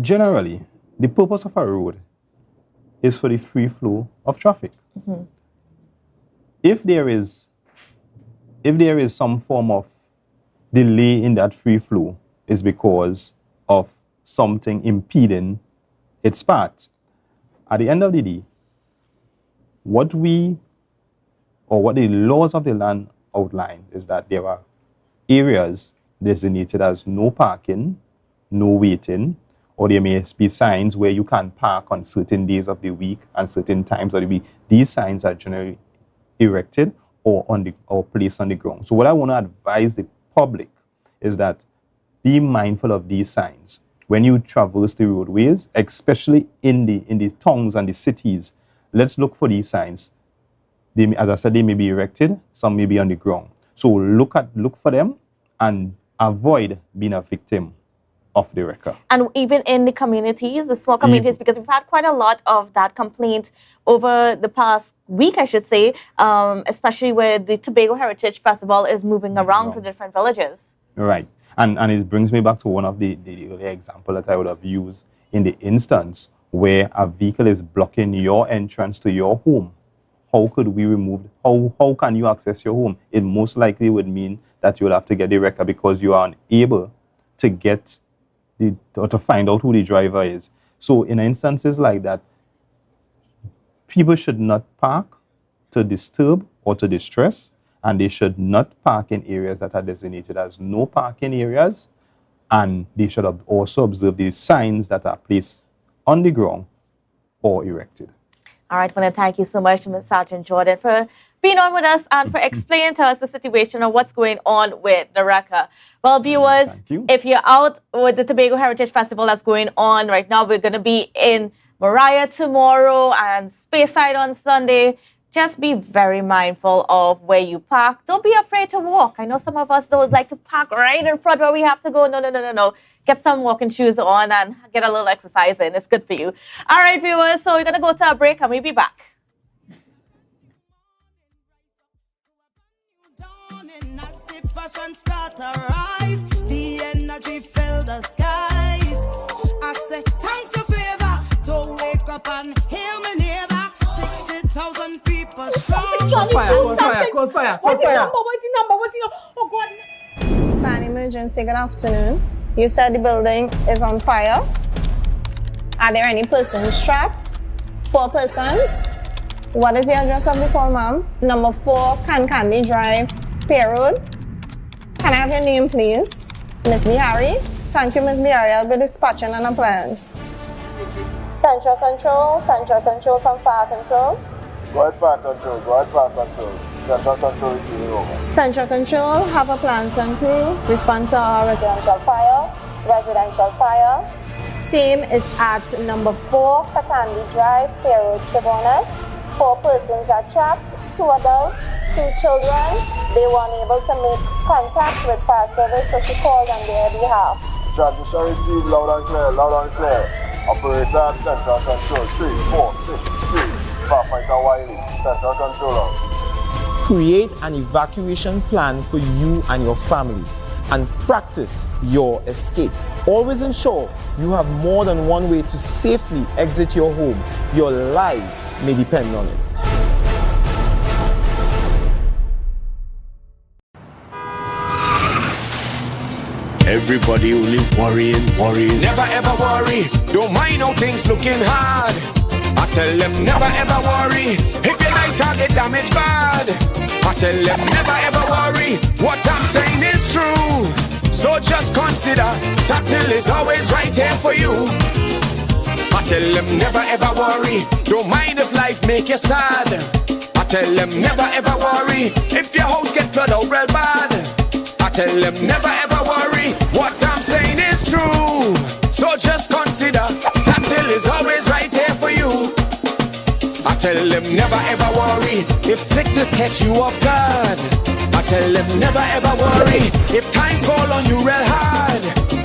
generally, the purpose of a road is for the free flow of traffic. If there is some form of delay in that free flow, is because of something impeding its part. At the end of the day, what the laws of the land outline is that there are areas designated as no parking, no waiting, or there may be signs where you can park on certain days of the week and certain times of the week. These signs are generally erected or placed on the ground. So what I want to advise the public is that be mindful of these signs. When you traverse the roadways, especially in the towns and the cities, let's look for these signs. As I said, they may be erected, some may be on the ground. So look for them and avoid being a victim of the wrecker. And even in the communities, the small communities, because we've had quite a lot of that complaint over the past week, I should say, especially where the Tobago Heritage Festival is moving around to different villages. Right. And it brings me back to one of the earlier example that I would have used in the instance where a vehicle is blocking your entrance to your home. How could we remove, how can you access your home? It most likely would mean that you will have to get the wrecker because you are unable to get or to find out who the driver is. So in instances like that, people should not park to disturb or to distress, and they should not park in areas that are designated as no parking areas, and they should also observe the signs that are placed on the ground or erected. All right, I want to thank you so much, Ms. Sergeant Jordan, for being on with us and for explaining to us the situation of what's going on with the wrecker. Well, viewers, if you're out with the Tobago Heritage Festival that's going on right now, we're going to be in Mariah tomorrow and Speyside on Sunday. Just be very mindful of where you park. Don't be afraid to walk. I know some of us don't like to park right in front where we have to go. No. Get some walking shoes on and get a little exercise in. It's good for you. All right, viewers, so we're going to go to a break and we'll be back. Passion start to rise, the energy fill the skies. I say thanks for favor to wake up and hear my neighbor. 60,000 people strong. What's the number? Oh God. Fan emergency, good afternoon. You said the building is on fire. Are there any persons trapped? 4 persons. What is the address of the call, ma'am? Number 4, Candy Drive, Pier Road. Can I have your name, please? Miss Bihari? Thank you, Miss Bihari. I'll be dispatching an appliance. Central Control from Fire Control. Go ahead, Fire Control. Central Control is receiving over. Central Control, have a plans and crew. Respond to our residential fire. Same is at number 4, Candy Drive, Pier Road, Chabonas. 4 persons are trapped, 2 adults, 2 children. They were unable to make contact with fire service, so she called on their behalf. Transmission received loud and clear. Operator at Central Control 3463. Firefighter Wiley, Central Control. Create an evacuation plan for you and your family and practice your escape. Always ensure you have more than one way to safely exit your home. Your lives may depend on it. Everybody only worrying. Never ever worry. Don't mind how things looking hard. I tell them never ever worry. If your life can't get damaged bad. I tell them never ever worry. What I'm saying is true. So just consider Tatil is always right here for you. I tell them never ever worry. Don't mind if life make you sad. I tell them never ever worry. If your house get flooded out real bad. I tell them never ever worry. What I'm saying is true. So just consider Tatil is always right here for you. I tell them never ever worry. If sickness catch you off guard. I tell them never ever worry. If times fall on you real hard.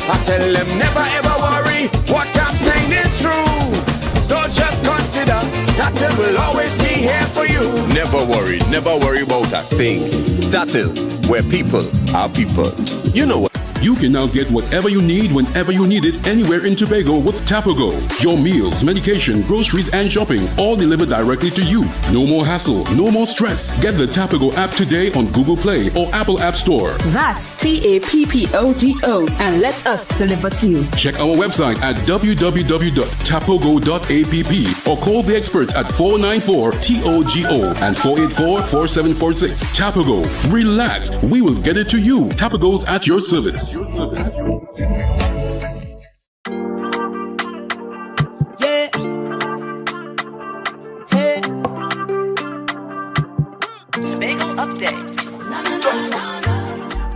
I tell them never ever worry. What I'm saying is true. So just consider Tatil will always be here for you. Never worry about a thing. Tatil, where people are people. You know what? You can now get whatever you need whenever you need it anywhere in Tobago with Tapago. Your meals, medication, groceries, and shopping all delivered directly to you. No more hassle, no more stress. Get the Tapago app today on Google Play or Apple App Store. That's TAPPOGO and let us deliver to you. Check our website at www.tapogo.app or call the experts at 494-TOGO and 484-4746. Tapago. Relax. We will get it to you. Tapago's at your service. Yeah. Hey. Tobago updates.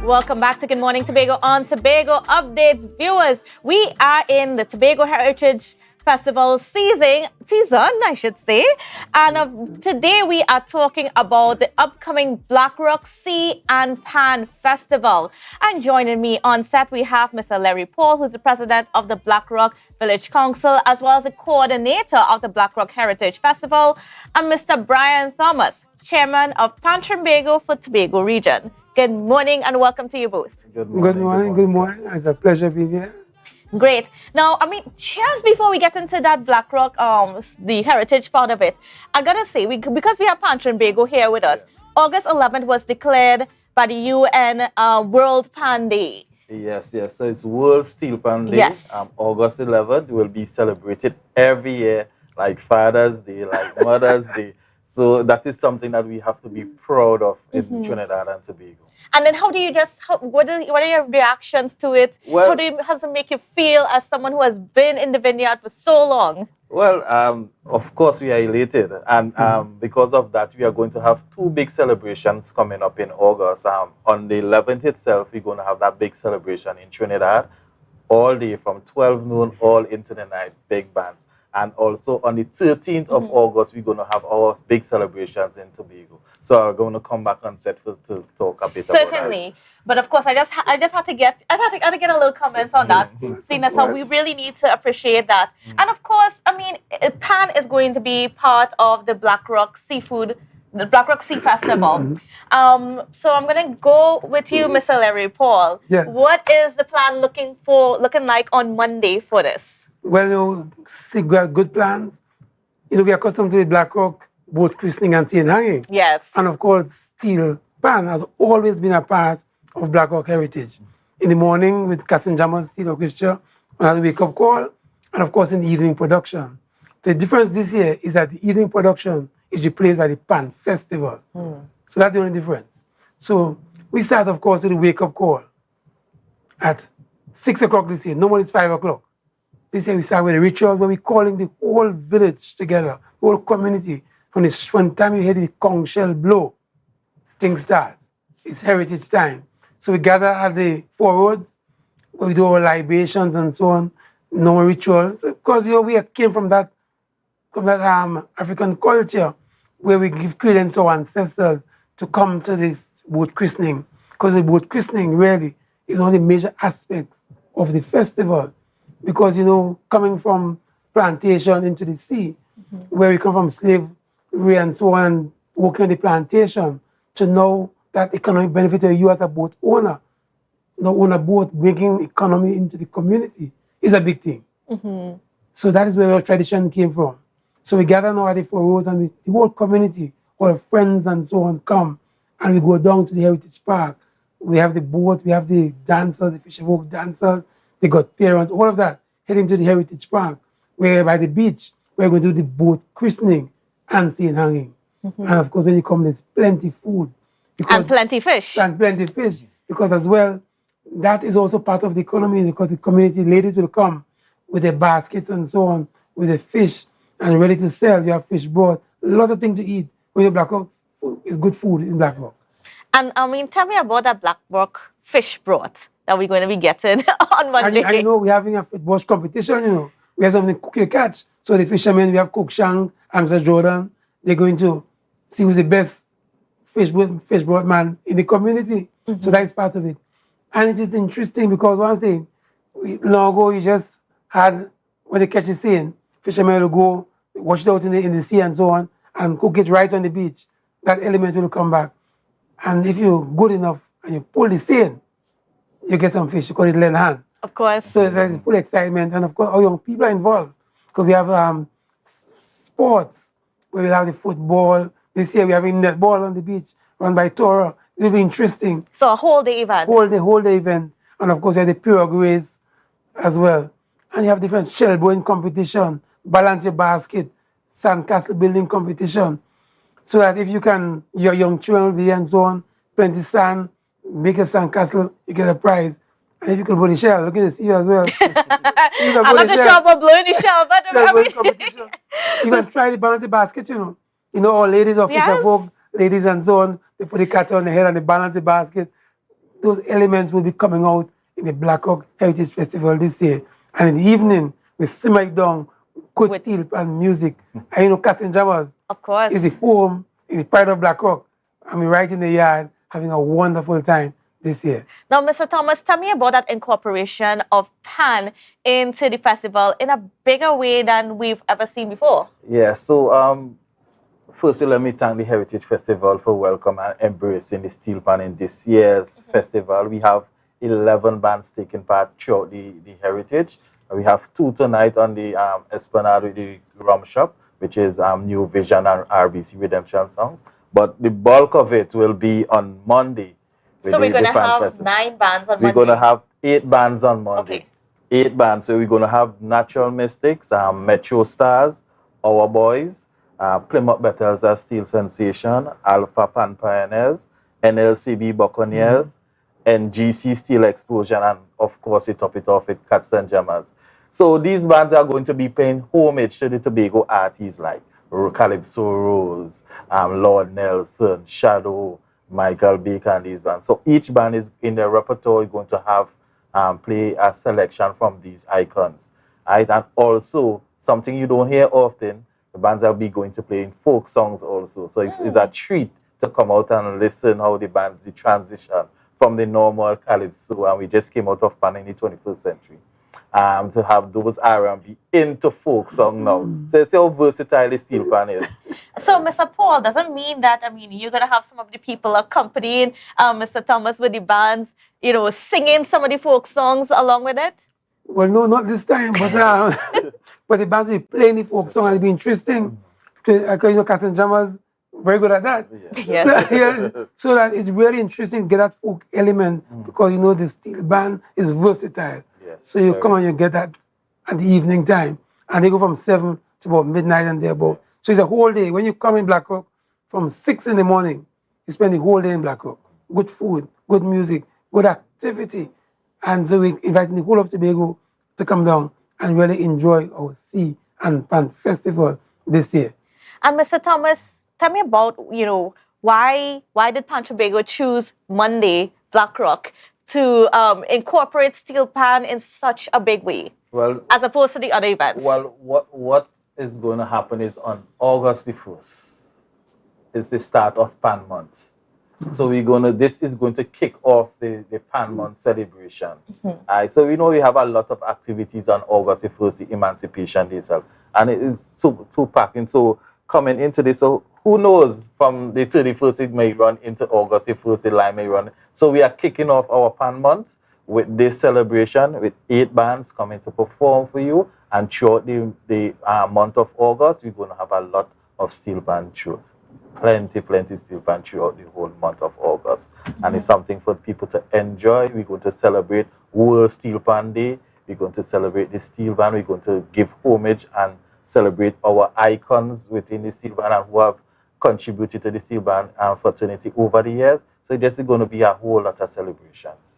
Welcome back to Good Morning Tobago on Tobago Updates. Viewers, we are in the Tobago Heritage Festival season, I should say. And today we are talking about the upcoming Black Rock Sea and Pan Festival. And joining me on set, we have Mr. Larry Paul, who's the president of the Black Rock Village Council, as well as the coordinator of the Black Rock Heritage Festival, and Mr. Brian Thomas, chairman of Pan Tobago for Tobago region. Good morning and welcome to you both. Good morning. It's a pleasure being here. Great. Now, I mean, just before we get into that Black Rock, the heritage part of it, I gotta say, because we have Pan Tobago here with us, August 11th was declared by the UN World Pan Day. Yes. So it's World Steel Pan Day. Yes. August 11th will be celebrated every year, like Father's Day, like Mother's Day. So that is something that we have to be proud of in Trinidad and Tobago. And then how do you what are your reactions to it? Well, how does it make you feel as someone who has been in the vineyard for so long? Well, of course we are elated. And because of that, we are going to have two big celebrations coming up in August. On the 11th itself, we're going to have that big celebration in Trinidad all day from 12 noon all into the night, big bands. And also on the 13th of August, we're going to have our big celebrations in Tobago. So I'm going to come back on set to talk a bit about that. Certainly. But of course, I just had to get a little comments on that, seeing as how we really need to appreciate that. And of course, I mean, Pan is going to be part of the Black Rock Sea Festival. So I'm going to go with you, Mr. Larry Paul. Yeah. What is the plan looking like on Monday for this? Well, we have good plans. We are accustomed to the Black Rock boat christening and sea and hanging. Yes. And of course, steel pan has always been a part of Black Rock heritage. In the morning with Cassin Jammers, steel orchestra, we have the wake-up call, and of course in the evening production. The difference this year is that the evening production is replaced by the Pan Festival. So that's the only difference. So we start, of course, with the wake-up call at 6 o'clock this year. Normally it's 5 o'clock. This year we start with a ritual where we're calling the whole village together, the whole community. From the time you hear the conch shell blow, things start. It's heritage time. So we gather at the four roads, where we do our libations and so on, normal rituals. Because we came from that African culture where we give credence to our ancestors to come to this boat christening. Because the boat christening really is one of the major aspects of the festival. Because, coming from plantation into the sea, where we come from slavery and so on, and working on the plantation, to know that economic benefit to you as a boat owner, own a boat, bringing economy into the community is a big thing. So that is where our tradition came from. So we gather now at the four roads, and the whole community, all the friends and so on come, and we go down to the Heritage Park. We have the boat, we have the dancers, the fisher folk dancers, they got parents, all of that, heading to the Heritage Park, where by the beach, we're going to do the boat christening and sea and hanging. And of course, when you come, there's plenty food. And plenty fish. And plenty fish. Because as well, that is also part of the economy, because the community ladies will come with their baskets and so on, with the fish, and ready to sell. You have fish broth, a lot of things to eat. When you're Black Rock, it's good food in Black Rock. And I mean, tell me about that Black Rock fish broth that we're going to be getting on Monday. And we're having a fish competition, We have something cook your catch. So the fishermen, we have Cook Shang, Mr. Jordan, they're going to see who's the best fish broth man in the community. So that is part of it. And it is interesting because what I'm saying, long ago you just had, when the catch is seine, fishermen will go, wash it out in the sea and so on, and cook it right on the beach. That element will come back. And if you're good enough and you pull the seine, you get some fish, you call it Len Han. Of course. So there's full excitement, and of course, our young people are involved. Because we have sports, where we have the football. This year, we're having netball on the beach, run by Toro. It'll be interesting. So a whole day event. Whole day event. And of course, you have the pirogue race as well. And you have different shell blowing competition, balance your basket, sandcastle building competition. So that if you can, your young children will be hands on, plenty sand, make a sandcastle, you get a prize. And if you can blow the shell, looking to see you as well. I'm not sure about blowing the shell, but you can try the balance the basket, you know. You know, all ladies of Fisher folk, ladies and so on, they put the cat on the head and they balance the basket. Those elements will be coming out in the Black Rock Heritage Festival this year. And in the evening, we simmer it down, good steel and music. And you know, Casting Jammers. Of course. Is the home, is the pride of Black Rock. I mean, right in the yard, having a wonderful time this year. Now, Mr. Thomas, tell me about that incorporation of pan into the festival in a bigger way than we've ever seen before. Yeah, so firstly, let me thank the Heritage Festival for welcoming and embracing the steel pan in this year's festival. We have 11 bands taking part throughout the Heritage. We have 2 tonight on the Esplanade with the Rum Shop, which is New Vision and RBC Redemption songs. But the bulk of it will be on Monday. So we're going to have 9 bands on Monday? We're going to have 8 bands on Monday. Okay. 8 bands. So we're going to have Natural Mystics, Metro Stars, Our Boys, Plymouth Battles as Steel Sensation, Alpha Pan Pioneers, NLCB Buccaneers, and GC Steel Explosion, and of course we top it off with Cats and Jammers. So these bands are going to be paying homage to the Tobago artists like Calypso Rose, Lord Nelson, Shadow, Michael Baker, and these bands. So each band is in their repertoire going to have play a selection from these icons. Right? And also something you don't hear often, the bands will be going to play in folk songs also. So it's a treat to come out and listen how the bands the transition from the normal calypso, and we just came out of pan in the 21st century. To have those R&B into folk song now. So it's how versatile the steel pan is. So, Mr. Paul, doesn't mean that, I mean, you're going to have some of the people accompanying Mr. Thomas with the bands, you know, singing some of the folk songs along with it? Well, no, not this time, but but the bands will be playing the folk song and it'll be interesting. Because, you know, Casting Jammers, very good at that. Yes. So, yeah, so that it's really interesting to get that folk element because, you know, the steel band is versatile. So you come and you get that at the evening time. And they go from 7 to about midnight and thereabout. So it's a whole day. When you come in Black Rock, from 6 in the morning, you spend the whole day in Black Rock. Good food, good music, good activity. And so we invite the whole of Tobago to come down and really enjoy our Sea and Pan Festival this year. And Mr. Thomas, tell me about, you know, why did Pan Tobago choose Monday, Black Rock, to incorporate steel pan in such a big way, well, as opposed to the other events? Well, what is going to happen is on August the 1st is the start of Pan Month. So this is going to kick off the Pan Month celebrations. Alright, so we know we have a lot of activities on August the 1st, the Emancipation Day itself, and it is too packing. So coming into this, so who knows, from the 31st it may run into August the 1st, the line may run. So we are kicking off our Pan Month with this celebration with 8 bands coming to perform for you. And throughout the month of August, we're going to have a lot of steel band through. Plenty steel band throughout the whole month of August. And it's something for people to enjoy. We're going to celebrate World Steel Pan Day. We're going to celebrate the steel band. We're going to give homage and celebrate our icons within the steel band and who have contributed to the steel band fraternity over the years. So this is going to be a whole lot of celebrations.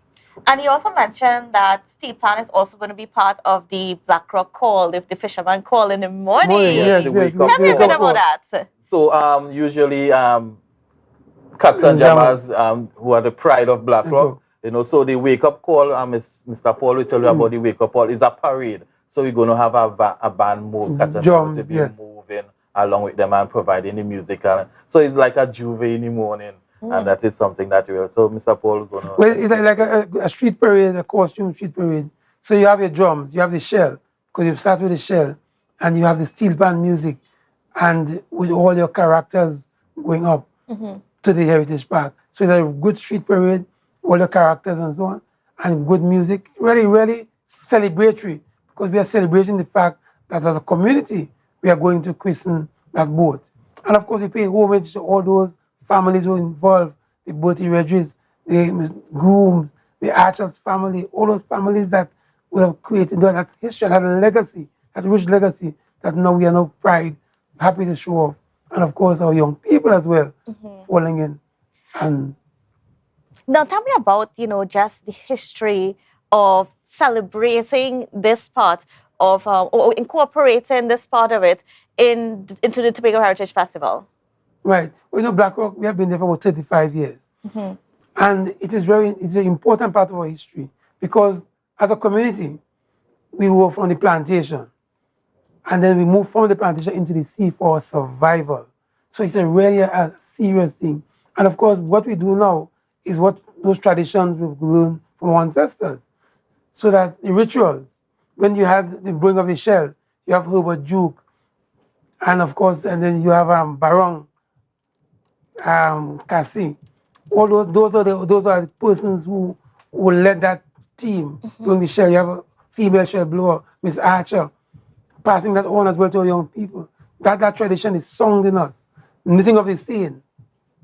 And you also mentioned that steel pan is also going to be part of the Black Rock call, the fisherman call in the morning. Yes, Tell me a bit about that. So usually Cats and Jammers, who are the pride of Black Rock, you know, so the wake up call, Mr. Paul will tell you about the wake up call, is a parade. So we're going to have a band move, Cats and Jammers will be moving along with them and providing the music. So it's like a juve in the morning. And that is something that we will. So Mr. Paul is going to... Well, it's like a street parade, a costume street parade. So you have your drums, you have the shell, because you start with the shell, and you have the steel band music, and with all your characters going up to the Heritage Park. So it's a good street parade, all the characters and so on. and good music, really, really celebratory, because we are celebrating the fact that as a community, we are going to christen that boat. And of course, we pay homage to all those families who are involved, the Bertie Regis, the grooms, the Archers family, all those families that would have created that history, that legacy, that rich legacy that now we are now proud, happy to show off. And of course, our young people as well, falling in. And now tell me about, just the history of celebrating this part of, or incorporating this part of it into the Tobago Heritage Festival. Right. Well, Black Rock, we have been there for about 35 years. And it's an important part of our history, because as a community, we were from the plantation. And then we moved from the plantation into the sea for survival. So it's really a serious thing. And of course, what we do now is what those traditions we've learned from our ancestors. So that the rituals, when you had the blowing of the shell, you have Herbert Duke, and of course, and then you have Barong, Cassie. All those are the persons who led that team blowing the shell. You have a female shell blower, Miss Archer, passing that on as well to our young people. That tradition is sung in us. Knitting of the seine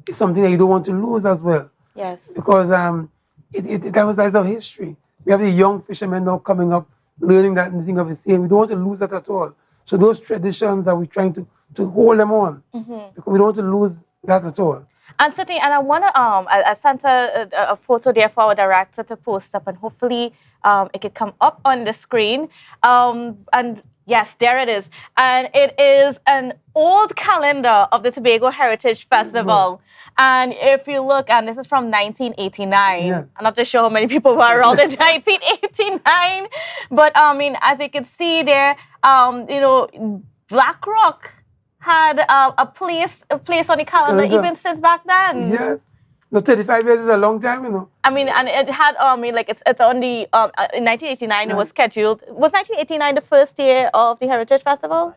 is something that you don't want to lose as well. Yes. Because that's our history. We have the young fishermen now coming up, learning that knitting of the seine. We don't want to lose that at all. So those traditions that we're trying to hold them on, because we don't want to lose that at all. And certainly, and I want to, I sent a photo there for our director to post up, and hopefully it could come up on the screen. And yes, there it is. And it is an old calendar of the Tobago Heritage Festival. And if you look, and this is from 1989. Yes. I'm not too sure how many people were around in 1989. But as you can see there, Black Rock had a place on the calendar even since back then. Yes. 35 years is a long time, And it had, it's on the, in 1989 it was scheduled. Was 1989 the first year of the Heritage Festival?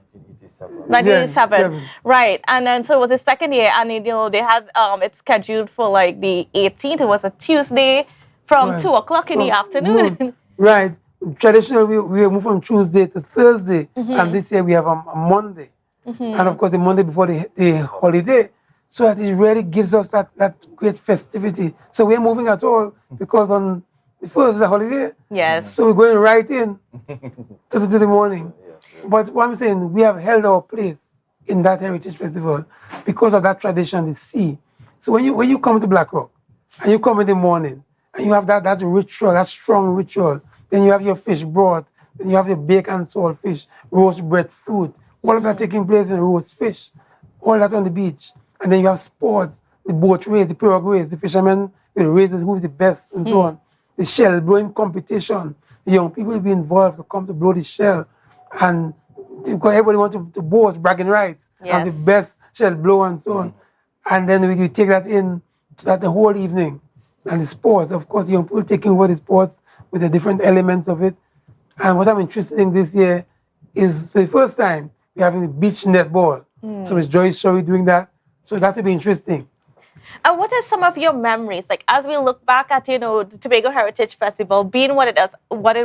1987. Yes, Right. And then, so it was the second year, and they had it scheduled for like the 18th. It was a Tuesday from 2 o'clock in the afternoon. Right. Traditionally, we move from Tuesday to Thursday, and this year we have a Monday. And of course, the Monday before the holiday. So that it really gives us that great festivity. So we're moving at all, because on the first is a holiday. Yes. So we're going right in to the morning. But what I'm saying, we have held our place in that Heritage Festival because of that tradition, the sea. So when you come to Black Rock, and you come in the morning, and you have that ritual, that strong ritual, then you have your fish broth, then you have your bacon salt fish, roast breadfruit, all of that taking place in roast fish, all that on the beach. And then you have sports, the boat race, the pirogue race, the fishermen will race who's the best, and so on. The shell blowing competition. The young people will be involved to come to blow the shell. And because everybody wants to boast, bragging rights, have the best shell blow and so on. And then we take that in to that the whole evening. And the sports, of course, the young people taking over the sports with the different elements of it. And what I'm interested in this year is, for the first time, we're having the beach netball. So it's Joyce Shorey doing that. So that will be interesting. And what are some of your memories, like as we look back at, the Tobago Heritage Festival being what it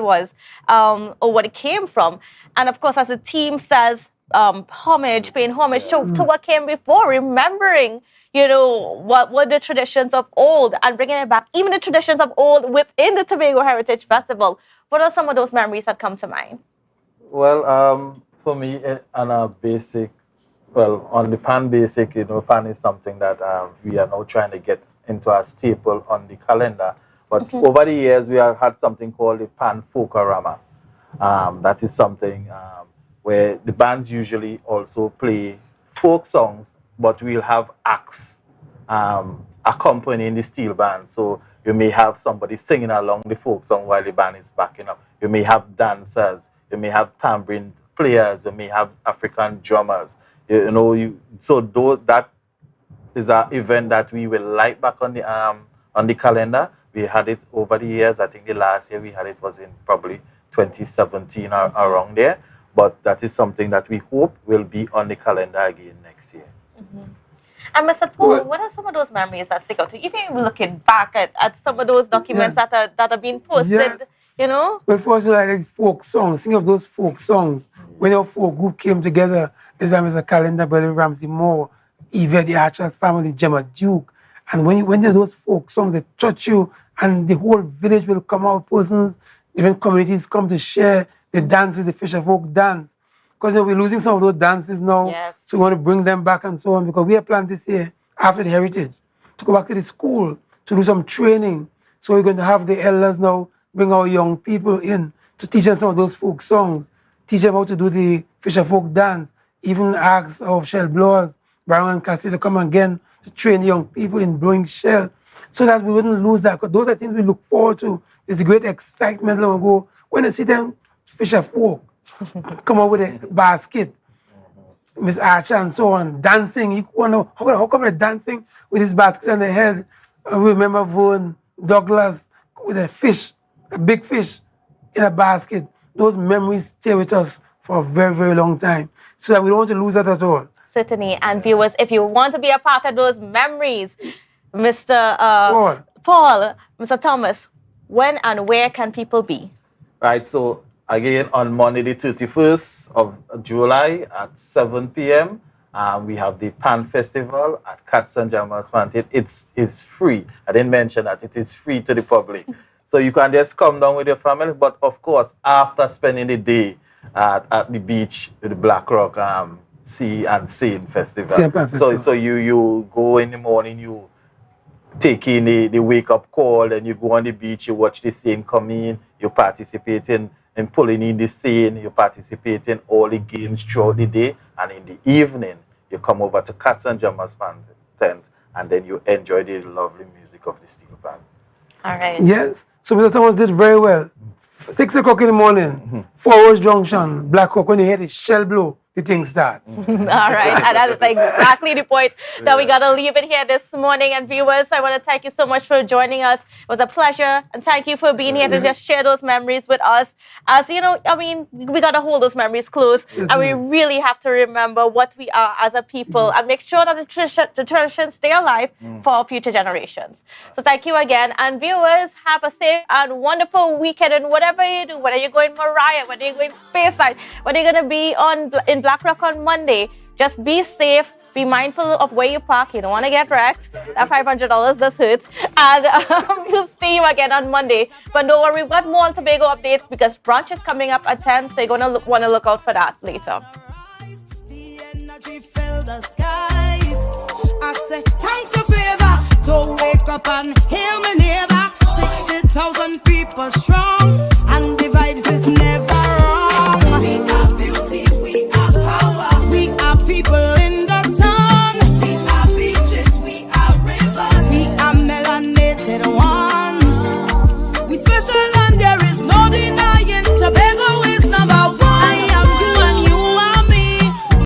was, or what it came from, and of course, as the team says, paying homage to what came before, remembering, what were the traditions of old and bringing it back, even the traditions of old within the Tobago Heritage Festival. What are some of those memories that come to mind? Well, for me, on a basic, on the pan basic, pan is something that we are now trying to get into a staple on the calendar. But over the years, we have had something called the Pan Folkorama. That is something where the bands usually also play folk songs, but we'll have acts accompanying the steel band. So you may have somebody singing along the folk song while the band is backing up. You may have dancers. You may have tambourine players. You may have African drummers. So that is an event that we will light back on the calendar. We had it over the years. I think the last year we had it was in probably 2017 or around there. But that is something that we hope will be on the calendar again next year. And Mr. Paul, what are some of those memories that stick out to you? Even looking back at some of those documents that are being posted, you know? Well, first, like folk songs. Think of those folk songs. When your folk group came together, this time Mr. Calendar, Belly Ramsey Moore, Yvette, the Archer's family, Gemma Duke. And when those folk songs, they touch you, and the whole village will come out, persons, different communities come to share the dances, the Fisher folk dance. Because we're losing some of those dances now. Yes. So we want to bring them back and so on. Because we have planned this year, after the heritage, to go back to the school, to do some training. So we're going to have the elders now bring our young people in to teach them some of those folk songs, teach them how to do the Fisher folk dance, even ask of shell blowers, Brown and Cassie, to come again to train young people in blowing shell, so that we wouldn't lose that. Because those are things we look forward to. There's a great excitement long ago when you see them Fisher folk come up with a basket, Miss Archer and so on, dancing. You wonder how come they're dancing with his basket on the head? We remember Vaughan Douglas with a fish, a big fish in a basket. Those memories stay with us for a very, very long time. So that we don't want to lose that at all. Certainly. And viewers, if you want to be a part of those memories, Mr. Paul, Mr. Thomas, when and where can people be? Right, so again, on Monday the 31st of July at 7 p.m., we have the Pan Festival at Cats and Jammers Planted. It's free. I didn't mention that. It is free to the public. So you can just come down with your family, but of course, after spending the day at the beach with the Black Rock Sea and Sail Festival. So you go in the morning, you take in the wake-up call, and you go on the beach, you watch the scene come in, you participate in pulling in the scene, you participate in all the games throughout the day, and in the evening, you come over to Cats and Jammers tent, and then you enjoy the lovely music of the steel band. All right. Yes. So Mr. Thomas did very well. 6 o'clock in the morning, Forest Junction, Black Rock, when you hear the shell blow, the thing start. All right, and that's exactly the point that we got to leave it here this morning. And viewers, I want to thank you so much for joining us. It was a pleasure, and thank you for being here to just share those memories with us. As you know, I mean, we got to hold those memories close, and we really have to remember what we are as a people and make sure that the traditions stay alive for our future generations. So thank you again, and viewers, have a safe and wonderful weekend, and whatever you do, whether you're going Mariah, whether you're going Bayside, whether you're going to be in Black Rock on Monday, just be safe, be mindful of where you park. You don't want to get wrecked. That $500 does hurt. And we'll see you again on Monday. But don't worry, we've got more on Tobago updates because brunch is coming up at 10, so you're going to want to look out for that later. The energy fill the skies. I say, thanks for favor to wake up and hear me.